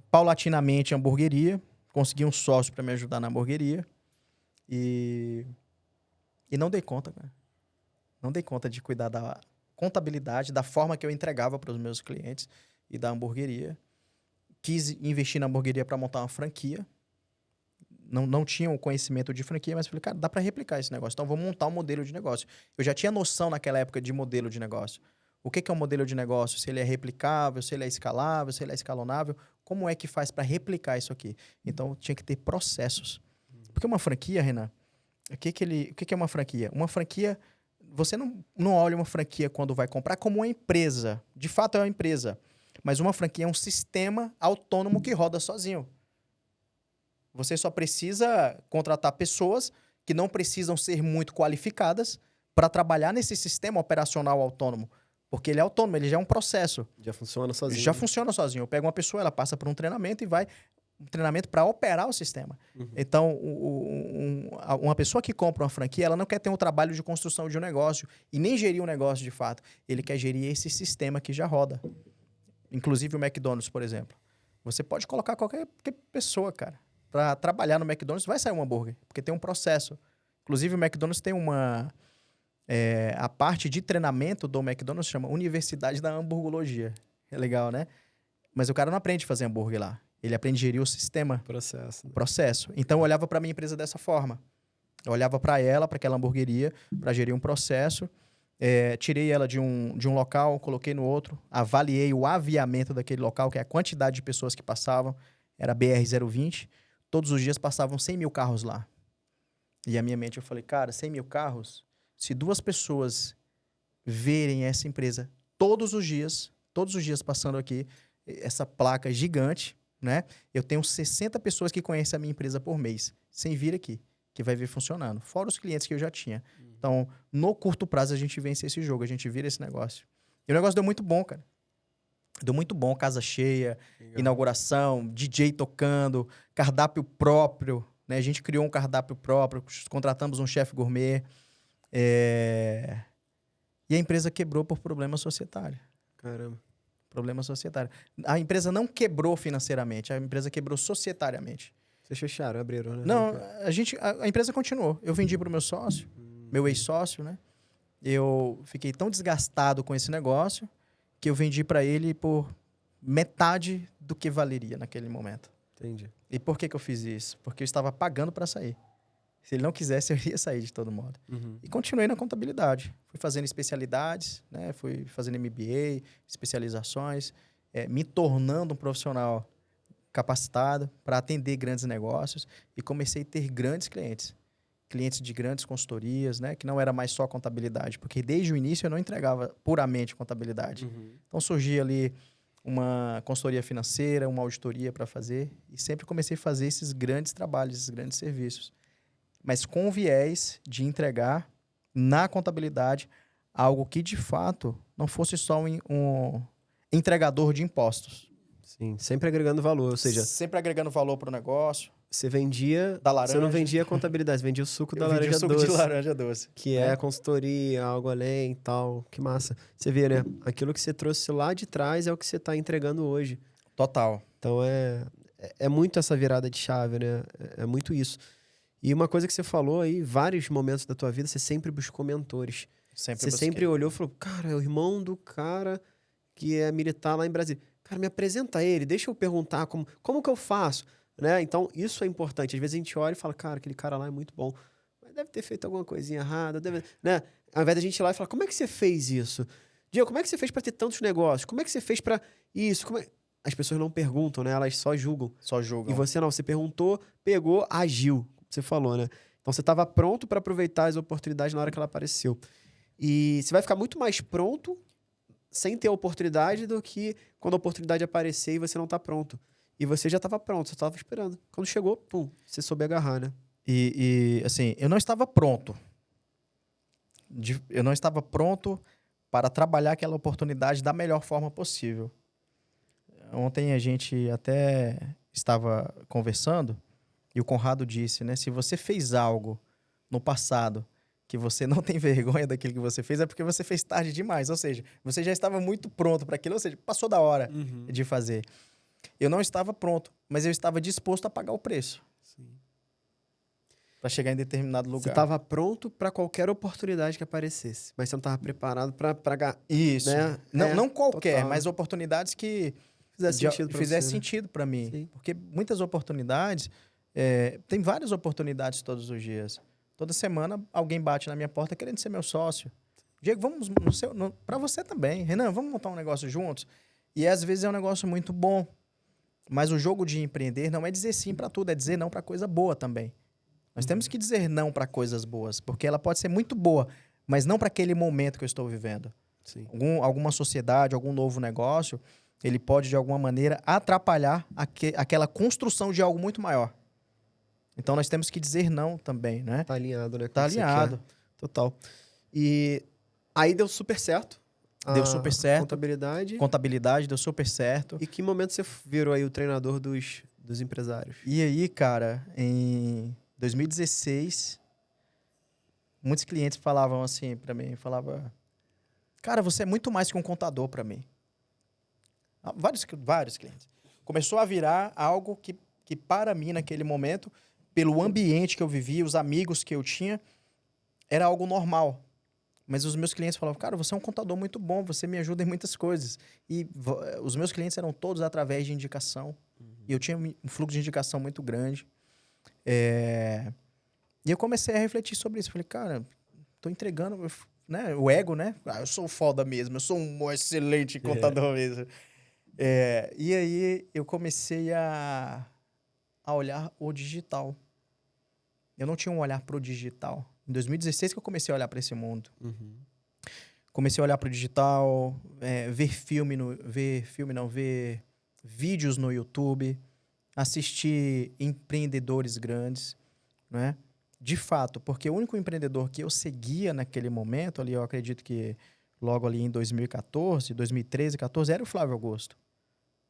Paulatinamente, hamburgueria. Consegui um sócio para me ajudar na hamburgueria. E não dei conta, cara. Não dei conta de cuidar da contabilidade, da forma que eu entregava para os meus clientes e da hamburgueria. Quis investir na hamburgueria para montar uma franquia. Não tinha o conhecimento de franquia, mas falei, cara, dá para replicar esse negócio. Então, vou montar um modelo de negócio. Eu já tinha noção naquela época de modelo de negócio. O que é um modelo de negócio? Se ele é replicável, se ele é escalável, se ele é escalonável. Como é que faz para replicar isso aqui? Então, tinha que ter processos. Porque uma franquia, Renan, o que é uma franquia? Uma franquia, você não olha uma franquia quando vai comprar como uma empresa. De fato, é uma empresa. Mas uma franquia é um sistema autônomo que roda sozinho. Você só precisa contratar pessoas que não precisam ser muito qualificadas para trabalhar nesse sistema operacional autônomo. Porque ele é autônomo, ele já é um processo. Já funciona sozinho. Já funciona sozinho. Eu pego uma pessoa, ela passa por um treinamento e vai... Um treinamento para operar o sistema. Então, uma pessoa que compra uma franquia, ela não quer ter um trabalho de construção de um negócio e nem gerir um negócio de fato. Ele quer gerir esse sistema que já roda. Inclusive o McDonald's, por exemplo. Você pode colocar qualquer pessoa, cara, para trabalhar no McDonald's, vai sair um hambúrguer, porque tem um processo. Inclusive, o McDonald's tem a parte de treinamento do McDonald's chama Universidade da Hamburgologia. É legal, né? Mas o cara não aprende a fazer hambúrguer lá. Ele aprende a gerir o sistema. Processo. O processo. Então, eu olhava para a minha empresa dessa forma. Eu olhava para ela, para aquela hamburgueria, para gerir um processo. Tirei ela de um local, coloquei no outro. Avaliei o aviamento daquele local, que é a quantidade de pessoas que passavam. Era BR-020. Todos os dias passavam 100 mil carros lá. E a minha mente, eu falei, cara, 100 mil carros? Se 2 pessoas verem essa empresa todos os dias passando aqui, essa placa gigante, né? Eu tenho 60 pessoas que conhecem a minha empresa por mês, sem vir aqui, que vai vir funcionando. Fora os clientes que eu já tinha. Então, no curto prazo, a gente vence esse jogo, a gente vira esse negócio. E o negócio deu muito bom, cara. Deu muito bom, casa cheia, legal. Inauguração, DJ tocando, cardápio próprio, né? A gente criou um cardápio próprio, contratamos um chefe gourmet. E a empresa quebrou por problema societário. Caramba. Problema societário. A empresa não quebrou financeiramente, a empresa quebrou societariamente. Vocês fecharam, abriram, né? Não, a empresa continuou. Eu vendi para o meu sócio, meu ex-sócio, né? Eu fiquei tão desgastado com esse negócio que eu vendi para ele por metade do que valeria naquele momento. Entendi. E por que eu fiz isso? Porque eu estava pagando para sair. Se ele não quisesse, eu ia sair de todo modo. E continuei na contabilidade. Fui fazendo especialidades, né? Fui fazendo MBA, especializações, me tornando um profissional capacitado para atender grandes negócios e comecei a ter grandes clientes. Clientes de grandes consultorias, né? Que não era mais só contabilidade, porque desde o início eu não entregava puramente contabilidade. Então surgia ali uma consultoria financeira, uma auditoria para fazer e sempre comecei a fazer esses grandes trabalhos, esses grandes serviços. Mas com o viés de entregar na contabilidade algo que, de fato, não fosse só um entregador de impostos. Sim, sempre agregando valor, ou seja... Sempre agregando valor para o negócio. Você vendia... Da laranja. Você não vendia contabilidade, você vendia o suco da laranja doce. Eu vendia o suco de laranja doce. Que é consultoria, algo além e tal. Que massa. Você vê, né? Aquilo que você trouxe lá de trás é o que você está entregando hoje. Total. Então, é muito essa virada de chave, né? É muito isso. E uma coisa que você falou aí, vários momentos da tua vida, você sempre buscou mentores. Você sempre olhou e falou, cara, é o irmão do cara que é militar lá em Brasília. Cara, me apresenta ele, deixa eu perguntar como que eu faço, né? Então, isso é importante. Às vezes a gente olha e fala, cara, aquele cara lá é muito bom. Mas deve ter feito alguma coisinha errada, né? Ao invés da gente ir lá e falar, como é que você fez isso? Diego, como é que você fez para ter tantos negócios? Como é que você fez para isso? As pessoas não perguntam, né? Elas só julgam. Só julgam. E você não, você perguntou, pegou, agiu. Você falou, né? Então, você estava pronto para aproveitar as oportunidades na hora que ela apareceu. E você vai ficar muito mais pronto sem ter a oportunidade do que quando a oportunidade aparecer e você não está pronto. E você já estava pronto, você estava esperando. Quando chegou, pum, você soube agarrar, né? Assim, eu não estava pronto. eu não estava pronto para trabalhar aquela oportunidade da melhor forma possível. Ontem a gente até estava conversando e o Conrado disse, né? Se você fez algo no passado que você não tem vergonha daquilo que você fez, é porque você fez tarde demais. Ou seja, você já estava muito pronto para aquilo, ou seja, passou da hora de fazer. Eu não estava pronto, mas eu estava disposto a pagar o preço. Para chegar em determinado lugar. Você estava pronto para qualquer oportunidade que aparecesse, mas você não estava preparado para isso. Né? Não qualquer, total. mas oportunidades que fizesse sentido para mim. Sim. Porque muitas oportunidades, tem várias oportunidades todos os dias. Toda semana alguém bate na minha porta querendo ser meu sócio. Diego, vamos para você também. Renan, vamos montar um negócio juntos? E às vezes é um negócio muito bom. Mas o jogo de empreender não é dizer sim para tudo, é dizer não para coisa boa também. Nós temos que dizer não para coisas boas, porque ela pode ser muito boa, mas não para aquele momento que eu estou vivendo. Sim. Alguma sociedade, algum novo negócio, ele pode, de alguma maneira, atrapalhar aquela construção de algo muito maior. Então, nós temos que dizer não também, né? Tá alinhado, né? Tá alinhado. Total. E aí deu super certo. Deu super certo. Contabilidade deu super certo. E que momento você virou aí o treinador dos empresários? E aí, cara, em 2016, muitos clientes falavam assim para mim, cara, você é muito mais que um contador para mim. Vários clientes. Começou a virar algo que para mim, naquele momento, pelo ambiente que eu vivia, os amigos que eu tinha, era algo normal. Mas os meus clientes falavam, cara, você é um contador muito bom, você me ajuda em muitas coisas. E os meus clientes eram todos através de indicação. E eu tinha um fluxo de indicação muito grande. E eu comecei a refletir sobre isso. Falei, cara, tô entregando, né? O ego, né? Eu sou foda mesmo, eu sou um excelente contador mesmo. E aí eu comecei a olhar o digital. Eu não tinha um olhar pro digital. Em 2016 que eu comecei a olhar para esse mundo. Comecei a olhar pro digital, ver vídeos no YouTube, assistir empreendedores grandes, né? De fato, porque o único empreendedor que eu seguia naquele momento, ali eu acredito que logo ali em 2014, 2013, 2014, era o Flávio Augusto.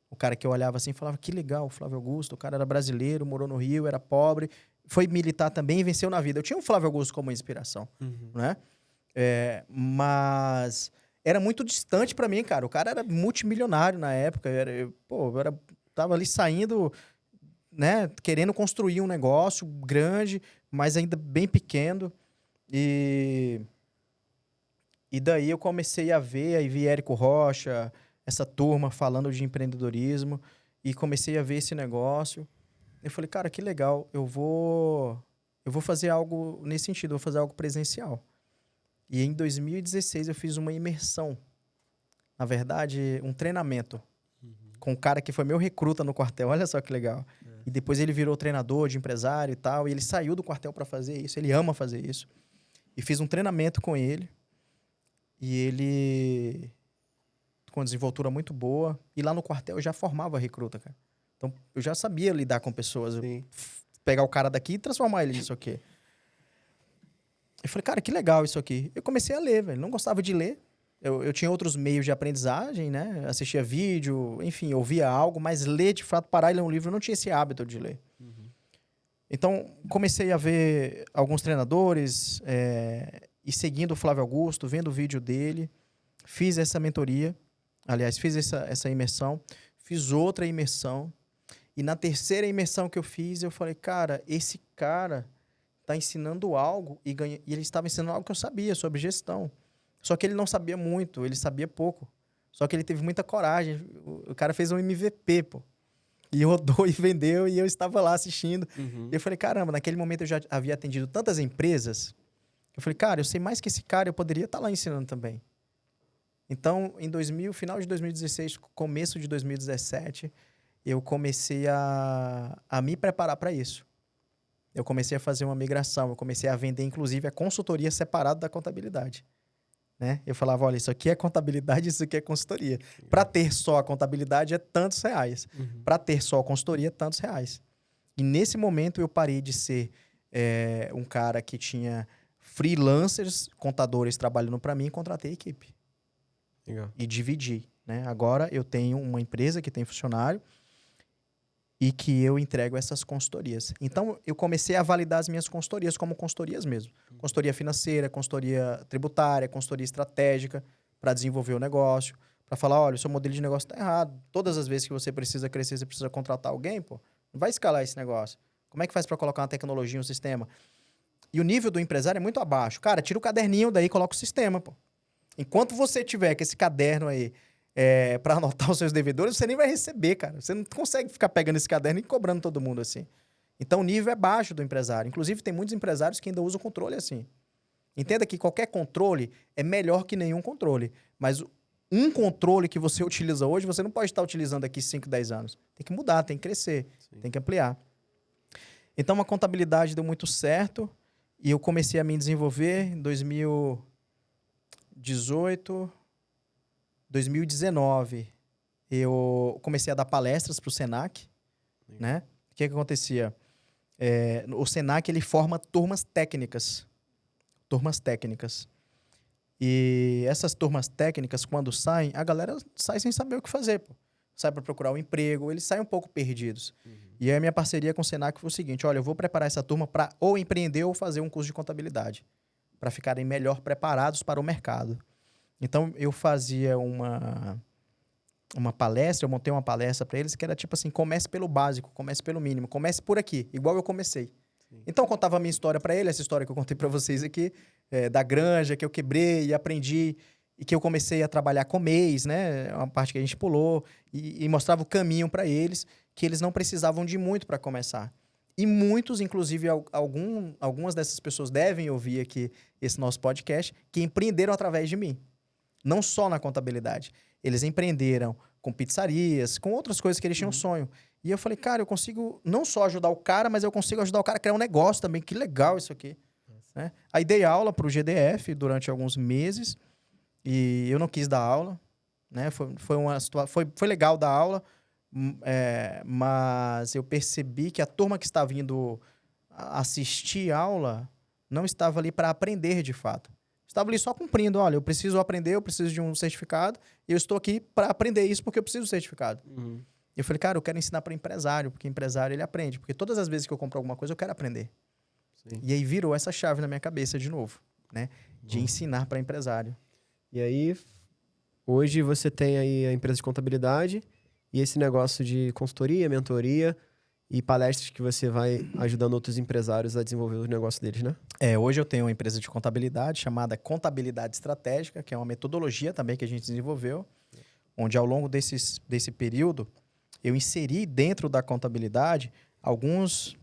O cara que eu olhava assim e falava, que legal, o Flávio Augusto, o cara era brasileiro, morou no Rio, era pobre, foi militar também e venceu na vida. Eu tinha o Flávio Augusto como inspiração, né? Mas era muito distante para mim, cara. O cara era multimilionário na época, eu tava ali saindo, né, querendo construir um negócio grande, mas ainda bem pequeno. E daí eu comecei a ver, aí vi Érico Rocha, essa turma falando de empreendedorismo, e comecei a ver esse negócio. Eu falei, cara, que legal, eu vou fazer algo nesse sentido, eu vou fazer algo presencial. E em 2016 eu fiz uma imersão, na verdade, um treinamento, com um cara que foi meu recruta no quartel, olha só que legal. E depois ele virou treinador de empresário e tal, e ele saiu do quartel para fazer isso, ele ama fazer isso. E fiz um treinamento com ele, e ele com uma desenvoltura muito boa, e lá no quartel eu já formava recruta, cara. Então, eu já sabia lidar com pessoas, pegar o cara daqui e transformar ele nisso aqui. Eu falei, cara, que legal isso aqui. Eu comecei a ler, velho, não gostava de ler. Eu tinha outros meios de aprendizagem, né? Assistia vídeo, enfim, ouvia algo, mas ler, de fato, parar e ler um livro, eu não tinha esse hábito de ler. Então, comecei a ver alguns treinadores e seguindo o Flávio Augusto, vendo o vídeo dele, fiz essa mentoria, aliás, fiz essa imersão, fiz outra imersão, e na terceira imersão que eu fiz, eu falei, cara, esse cara está ensinando algo e ele estava ensinando algo que eu sabia sobre gestão. Só que ele não sabia muito, ele sabia pouco. Só que ele teve muita coragem. O cara fez um MVP, pô. E rodou e vendeu, e eu estava lá assistindo. E eu falei, caramba, naquele momento eu já havia atendido tantas empresas. Eu falei, cara, eu sei mais que esse cara, eu poderia estar lá ensinando também. Então, final de 2016, começo de 2017, eu comecei a me preparar para isso. Eu comecei a fazer uma migração, eu comecei a vender, inclusive, a consultoria separada da contabilidade. Né? Eu falava, olha, isso aqui é contabilidade, isso aqui é consultoria. Para ter só a contabilidade é tantos reais. Para ter só a consultoria é tantos reais. E nesse momento eu parei de ser um cara que tinha freelancers, contadores trabalhando para mim, contratei a equipe. Legal. E dividi, né? Agora eu tenho uma empresa que tem funcionário e que eu entrego essas consultorias. Então, eu comecei a validar as minhas consultorias como consultorias mesmo. Consultoria financeira, consultoria tributária, consultoria estratégica para desenvolver o negócio, para falar, olha, o seu modelo de negócio está errado. Todas as vezes que você precisa crescer, você precisa contratar alguém, pô, não vai escalar esse negócio. Como é que faz para colocar uma tecnologia, um sistema? E o nível do empresário é muito abaixo. Cara, tira o caderninho, daí coloca o sistema, pô. Enquanto você tiver com esse caderno aí para anotar os seus devedores, você nem vai receber, cara. Você não consegue ficar pegando esse caderno e cobrando todo mundo assim. Então, o nível é baixo do empresário. Inclusive, tem muitos empresários que ainda usam controle assim. Entenda que qualquer controle é melhor que nenhum controle. Mas um controle que você utiliza hoje, você não pode estar utilizando daqui 5, 10 anos. Tem que mudar, tem que crescer, tem que ampliar. Então, a contabilidade deu muito certo e eu comecei a me desenvolver em 2018, 2019. Eu comecei a dar palestras para o Senac, né? O que acontecia? O Senac, ele forma turmas técnicas. E essas turmas técnicas, quando saem, a galera sai sem saber o que fazer, pô. Sai para procurar um emprego, eles saem um pouco perdidos. E aí a minha parceria com o Senac foi o seguinte, olha, eu vou preparar essa turma para ou empreender ou fazer um curso de contabilidade, para ficarem melhor preparados para o mercado. Então, eu fazia uma palestra, eu montei uma palestra para eles que era tipo assim, comece pelo básico, comece pelo mínimo, comece por aqui, igual eu comecei. Sim. Então, eu contava a minha história para ele, essa história que eu contei para vocês aqui, da granja, que eu quebrei e aprendi, e que eu comecei a trabalhar com mês, né? Uma parte que a gente pulou, e mostrava o caminho para eles, que eles não precisavam de muito para começar. E muitos, inclusive algumas dessas pessoas devem ouvir aqui esse nosso podcast, que empreenderam através de mim. Não só na contabilidade. Eles empreenderam com pizzarias, com outras coisas que eles tinham sonho. E eu falei, cara, eu consigo não só ajudar o cara, mas eu consigo ajudar o cara a criar um negócio também. Que legal isso aqui. Né? Aí dei aula para o GDF durante alguns meses e eu não quis dar aula. Né? Foi legal dar aula, mas eu percebi que a turma que estava vindo assistir aula não estava ali para aprender de fato. Estava ali só cumprindo, olha, eu preciso aprender, eu preciso de um certificado, e eu estou aqui para aprender isso porque eu preciso do certificado. Eu falei, cara, eu quero ensinar para empresário, porque empresário ele aprende, porque todas as vezes que eu compro alguma coisa eu quero aprender. Sim. E aí virou essa chave na minha cabeça de novo, né? De ensinar para empresário. E aí, hoje você tem aí a empresa de contabilidade e esse negócio de consultoria, mentoria e palestras que você vai ajudando outros empresários a desenvolver o negócio deles, né? Hoje eu tenho uma empresa de contabilidade chamada Contabilidade Estratégica, que é uma metodologia também que a gente desenvolveu, onde ao longo desse período eu inseri dentro da contabilidade algumas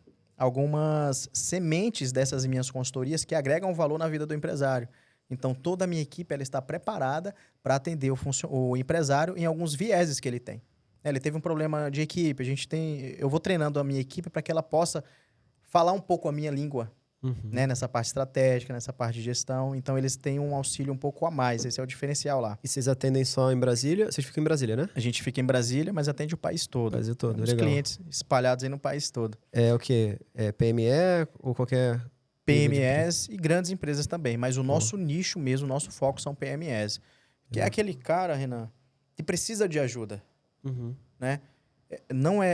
sementes dessas minhas consultorias que agregam valor na vida do empresário. Então, toda a minha equipe ela está preparada para atender o empresário em alguns vieses que ele tem. Ele teve um problema de equipe, eu vou treinando a minha equipe para que ela possa falar um pouco a minha língua, né? Nessa parte estratégica, nessa parte de gestão. Então, eles têm um auxílio um pouco a mais. Esse é o diferencial lá. E vocês atendem só em Brasília? Vocês ficam em Brasília, né? A gente fica em Brasília, mas atende o país todo. O Brasil todo, Temos legal. clientes espalhados aí no país todo. É o quê? É PME ou qualquer... PMEs e grandes empresas também. Mas o nosso nicho mesmo, o nosso foco são PMEs. Que é aquele cara, Renan, que precisa de ajuda. Né?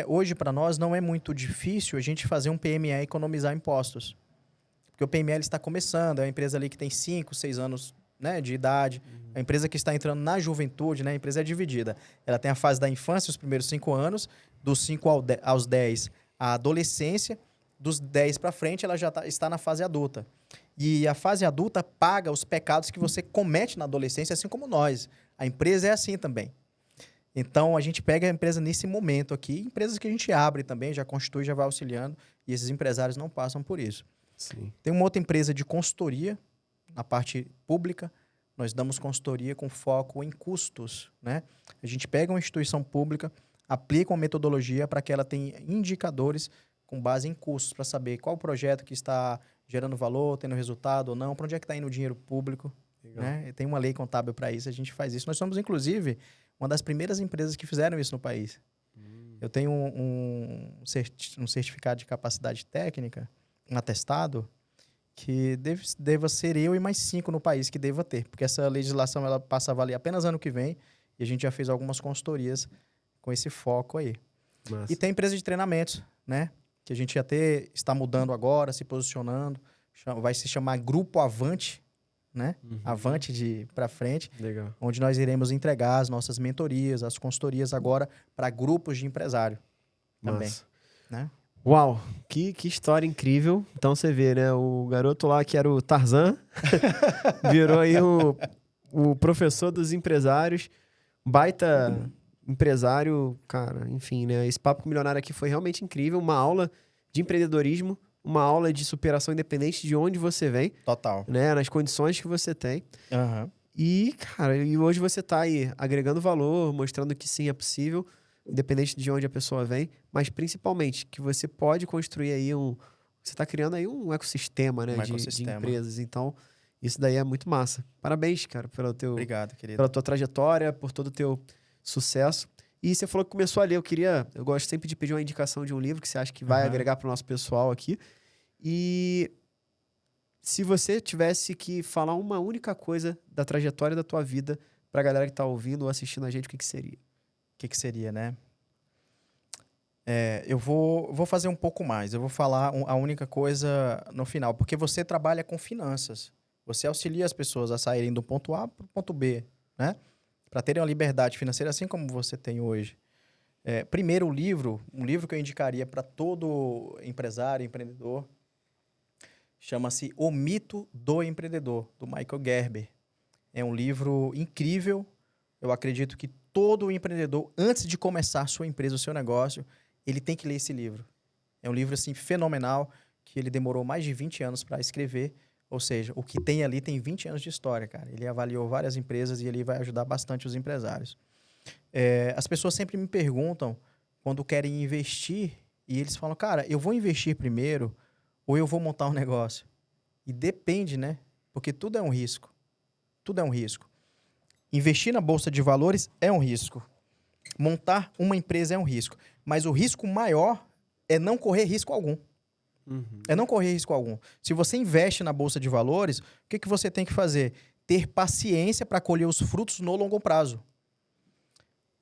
Hoje, para nós, não é muito difícil a gente fazer um PME economizar impostos. Porque o PME ele está começando, é uma empresa ali que tem 5, 6 anos, né, de idade. É uma empresa que está entrando na juventude, né? A empresa é dividida. Ela tem a fase da infância, os primeiros 5 anos, dos 5 aos 10, a adolescência, dos 10 para frente, ela já está na fase adulta. E a fase adulta paga os pecados que você comete na adolescência, assim como nós. A empresa é assim também. Então, a gente pega a empresa nesse momento aqui, empresas que a gente abre também, já constitui, já vai auxiliando, e esses empresários não passam por isso. Sim. Tem uma outra empresa de consultoria, na parte pública, nós damos consultoria com foco em custos, né? A gente pega uma instituição pública, aplica uma metodologia para que ela tenha indicadores com base em custos, para saber qual projeto que está gerando valor, tendo resultado ou não, para onde é que está indo o dinheiro público. Né? Tem uma lei contábil para isso, a gente faz isso. Nós somos, inclusive, uma das primeiras empresas que fizeram isso no país. Eu tenho um certificado de capacidade técnica, um atestado, que deva ser eu e mais 5 no país que deva ter, porque essa legislação ela passa a valer apenas ano que vem e a gente já fez algumas consultorias com esse foco aí. Massa. E tem empresa de treinamentos, né? Que a gente até está mudando agora, se posicionando. Vai se chamar Grupo Avante, né? Avante para frente, Legal. onde nós iremos entregar as nossas mentorias, as consultorias agora para grupos de empresário também, Massa. né? Uau, que história incrível. Então você vê, né? O garoto lá que era o Tarzan virou aí o professor dos empresários, baita empresário, cara, enfim, né? Esse Papo com o Milionário aqui foi realmente incrível, uma aula de empreendedorismo, uma aula de superação independente de onde você vem, Total. né? Nas condições que você tem. Aham. E, cara, e hoje você tá aí agregando valor, mostrando que sim, é possível, independente de onde a pessoa vem, mas principalmente que você pode construir aí você tá criando aí um ecossistema, né? Um de ecossistema. empresas. Então, isso daí é muito massa. Parabéns, cara, Obrigado, querido. pela tua trajetória, por todo o teu sucesso. E você falou que começou a ler. Eu gosto sempre de pedir uma indicação de um livro que você acha que vai agregar para o nosso pessoal aqui. E se você tivesse que falar uma única coisa da trajetória da tua vida para a galera que tá ouvindo ou assistindo a gente, o que seria? O que seria, né? Eu vou fazer um pouco mais. Eu vou falar a única coisa no final, porque você trabalha com finanças. Você auxilia as pessoas a saírem do ponto A para o ponto B, né? Para terem uma liberdade financeira assim como você tem hoje. Primeiro, um livro que eu indicaria para todo empresário, empreendedor, chama-se O Mito do Empreendedor, do Michael Gerber. É um livro incrível. Eu acredito que todo empreendedor, antes de começar a sua empresa, o seu negócio, ele tem que ler esse livro. É um livro assim, fenomenal, que ele demorou mais de 20 anos para escrever. Ou seja, o que tem ali tem 20 anos de história, cara. Ele avaliou várias empresas e ele vai ajudar bastante os empresários. As pessoas sempre me perguntam, quando querem investir, e eles falam, cara, eu vou investir primeiro ou eu vou montar um negócio? E depende, né? Porque tudo é um risco. Tudo é um risco. Investir na Bolsa de Valores é um risco. Montar uma empresa é um risco. Mas o risco maior é não correr risco algum. É não correr risco algum. Se você investe na Bolsa de Valores, o que você tem que fazer? Ter paciência para colher os frutos no longo prazo.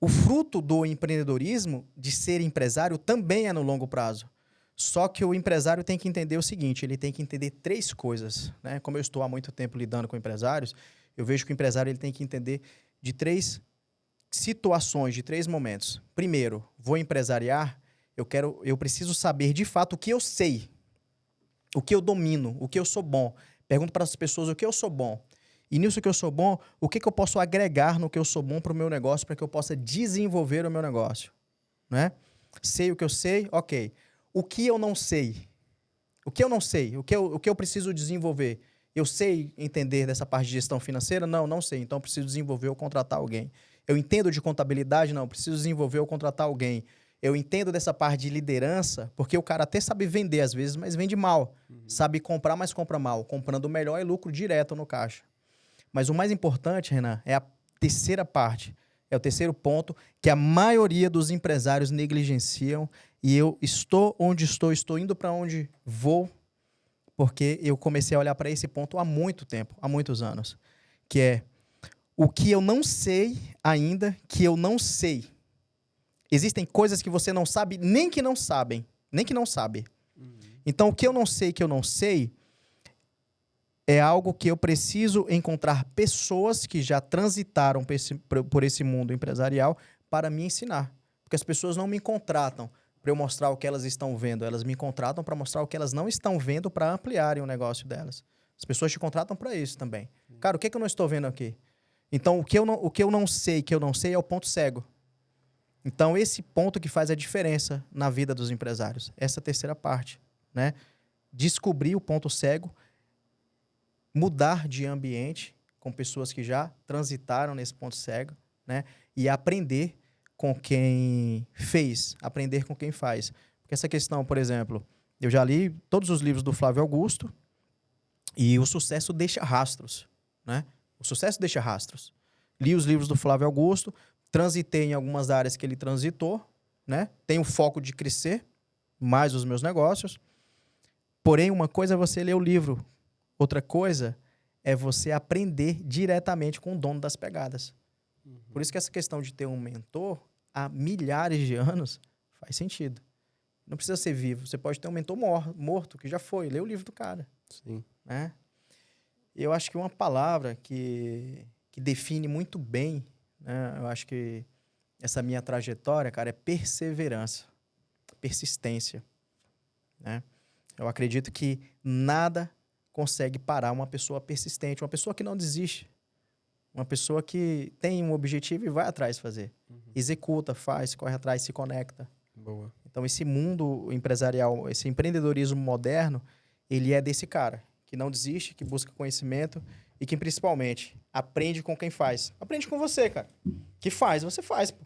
O fruto do empreendedorismo, de ser empresário, também é no longo prazo. Só que o empresário tem que entender o seguinte, ele tem que entender 3 coisas, né? Como eu estou há muito tempo lidando com empresários, eu vejo que o empresário ele tem que entender de 3 situações, de 3 momentos. Primeiro, vou empresariar, eu preciso saber de fato o que eu sei, o que eu domino, o que eu sou bom. Pergunto para as pessoas o que eu sou bom. E nisso que eu sou bom, o que eu posso agregar no que eu sou bom para o meu negócio, para que eu possa desenvolver o meu negócio, né? Sei o que eu sei, ok. O que eu não sei? O que eu não sei? O que eu preciso desenvolver? Eu sei entender dessa parte de gestão financeira? Não sei. Então, eu preciso desenvolver ou contratar alguém. Eu entendo de contabilidade? Não, preciso desenvolver ou contratar alguém. Eu entendo dessa parte de liderança, porque o cara até sabe vender às vezes, mas vende mal. Sabe comprar, mas compra mal. Comprando melhor é lucro direto no caixa. Mas o mais importante, Renan, é a terceira parte. É o terceiro ponto que a maioria dos empresários negligenciam. E eu estou onde estou indo para onde vou, porque eu comecei a olhar para esse ponto há muito tempo, há muitos anos. Que é o que eu não sei ainda, que eu não sei. Existem coisas que você não sabe, nem que não sabem, nem que não sabe. Então, o que eu não sei, é algo que eu preciso encontrar pessoas que já transitaram por esse mundo empresarial para me ensinar. Porque as pessoas não me contratam para eu mostrar o que elas estão vendo. Elas me contratam para mostrar o que elas não estão vendo para ampliarem o negócio delas. As pessoas te contratam para isso também. Cara, o que eu não estou vendo aqui? Então, o que eu não sei é o ponto cego. Então, esse ponto que faz a diferença na vida dos empresários. Essa terceira parte, né? Descobrir o ponto cego, mudar de ambiente com pessoas que já transitaram nesse ponto cego, né? E aprender com quem fez, aprender com quem faz. Porque essa questão, por exemplo, eu já li todos os livros do Flávio Augusto e o sucesso deixa rastros, né? O sucesso deixa rastros. Li os livros do Flávio Augusto, transitei em algumas áreas que ele transitou, né? Tenho foco de crescer mais os meus negócios. Porém, uma coisa é você ler o livro Outra coisa é você aprender diretamente com o dono das pegadas. Por isso que essa questão de ter um mentor há milhares de anos faz sentido. Não precisa ser vivo. Você pode ter um mentor morto, que já foi. Lê o livro do cara. Sim. Né? Eu acho que uma palavra que define muito bem, né? Eu acho que essa minha trajetória, cara, é perseverança, persistência. Né? Eu acredito que nada consegue parar uma pessoa persistente, uma pessoa que não desiste, uma pessoa que tem um objetivo e vai atrás de fazer. Executa, faz, corre atrás, se conecta. Boa. Então, esse mundo empresarial, esse empreendedorismo moderno, ele é desse cara, que não desiste, que busca conhecimento e que, principalmente, aprende com quem faz. Aprende com você, cara. Que faz, você faz, pô.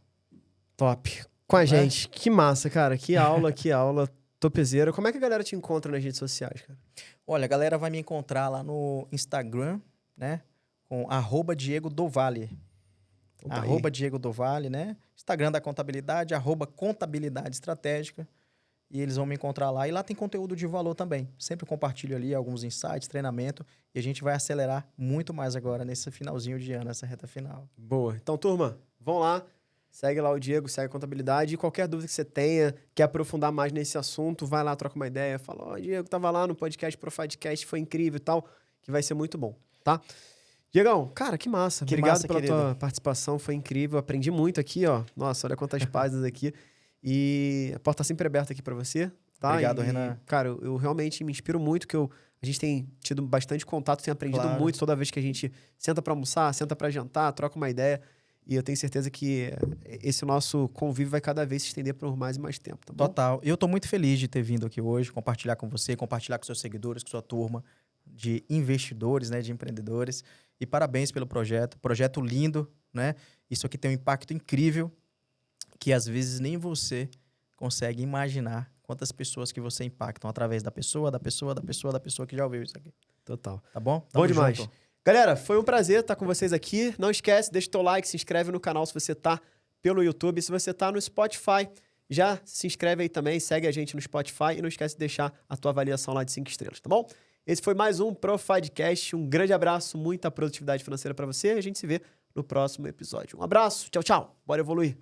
Top. Com a gente. Que massa, cara. Que aula, que aula. Topzera. Como é que a galera te encontra nas redes sociais, cara? Olha, a galera vai me encontrar lá no Instagram, né? Com @Diego Dovalle. Diego Dovalle, né? Instagram da contabilidade, @contabilidade estratégica. E eles vão me encontrar lá. E lá tem conteúdo de valor também. Sempre compartilho ali alguns insights, treinamento. E a gente vai acelerar muito mais agora nesse finalzinho de ano, nessa reta final. Boa. Então, turma, vão lá. Segue lá o Diego, segue a contabilidade. E qualquer dúvida que você tenha, quer aprofundar mais nesse assunto, vai lá, troca uma ideia. Fala, ó, Diego, tava lá no podcast Profidcast, foi incrível e tal. Que vai ser muito bom, tá? Diegão, cara, que massa. Obrigado pela tua participação, foi incrível. Aprendi muito aqui, ó. Nossa, olha quantas páginas aqui. E a porta tá sempre aberta aqui pra você, tá? Obrigado, e, Renan. Cara, eu realmente me inspiro muito, que a gente tem tido bastante contato, tem aprendido muito toda vez que a gente senta pra almoçar, senta pra jantar, troca uma ideia. E eu tenho certeza que esse nosso convívio vai cada vez se estender por mais e mais tempo, tá bom? Total. Eu tô muito feliz de ter vindo aqui hoje, compartilhar com você, compartilhar com seus seguidores, com sua turma de investidores, né, de empreendedores. E parabéns pelo projeto. Projeto lindo, né? Isso aqui tem um impacto incrível que às vezes nem você consegue imaginar quantas pessoas que você impactam através da pessoa que já ouviu isso aqui. Total. Tá bom? Bom demais. Junto. Galera, foi um prazer estar com vocês aqui. Não esquece, deixa o teu like, se inscreve no canal se você tá pelo YouTube. Se você tá no Spotify, já se inscreve aí também, segue a gente no Spotify e não esquece de deixar a tua avaliação lá de 5 estrelas, tá bom? Esse foi mais um Profidcast. Um grande abraço, muita produtividade financeira para você e a gente se vê no próximo episódio. Um abraço, tchau, tchau. Bora evoluir.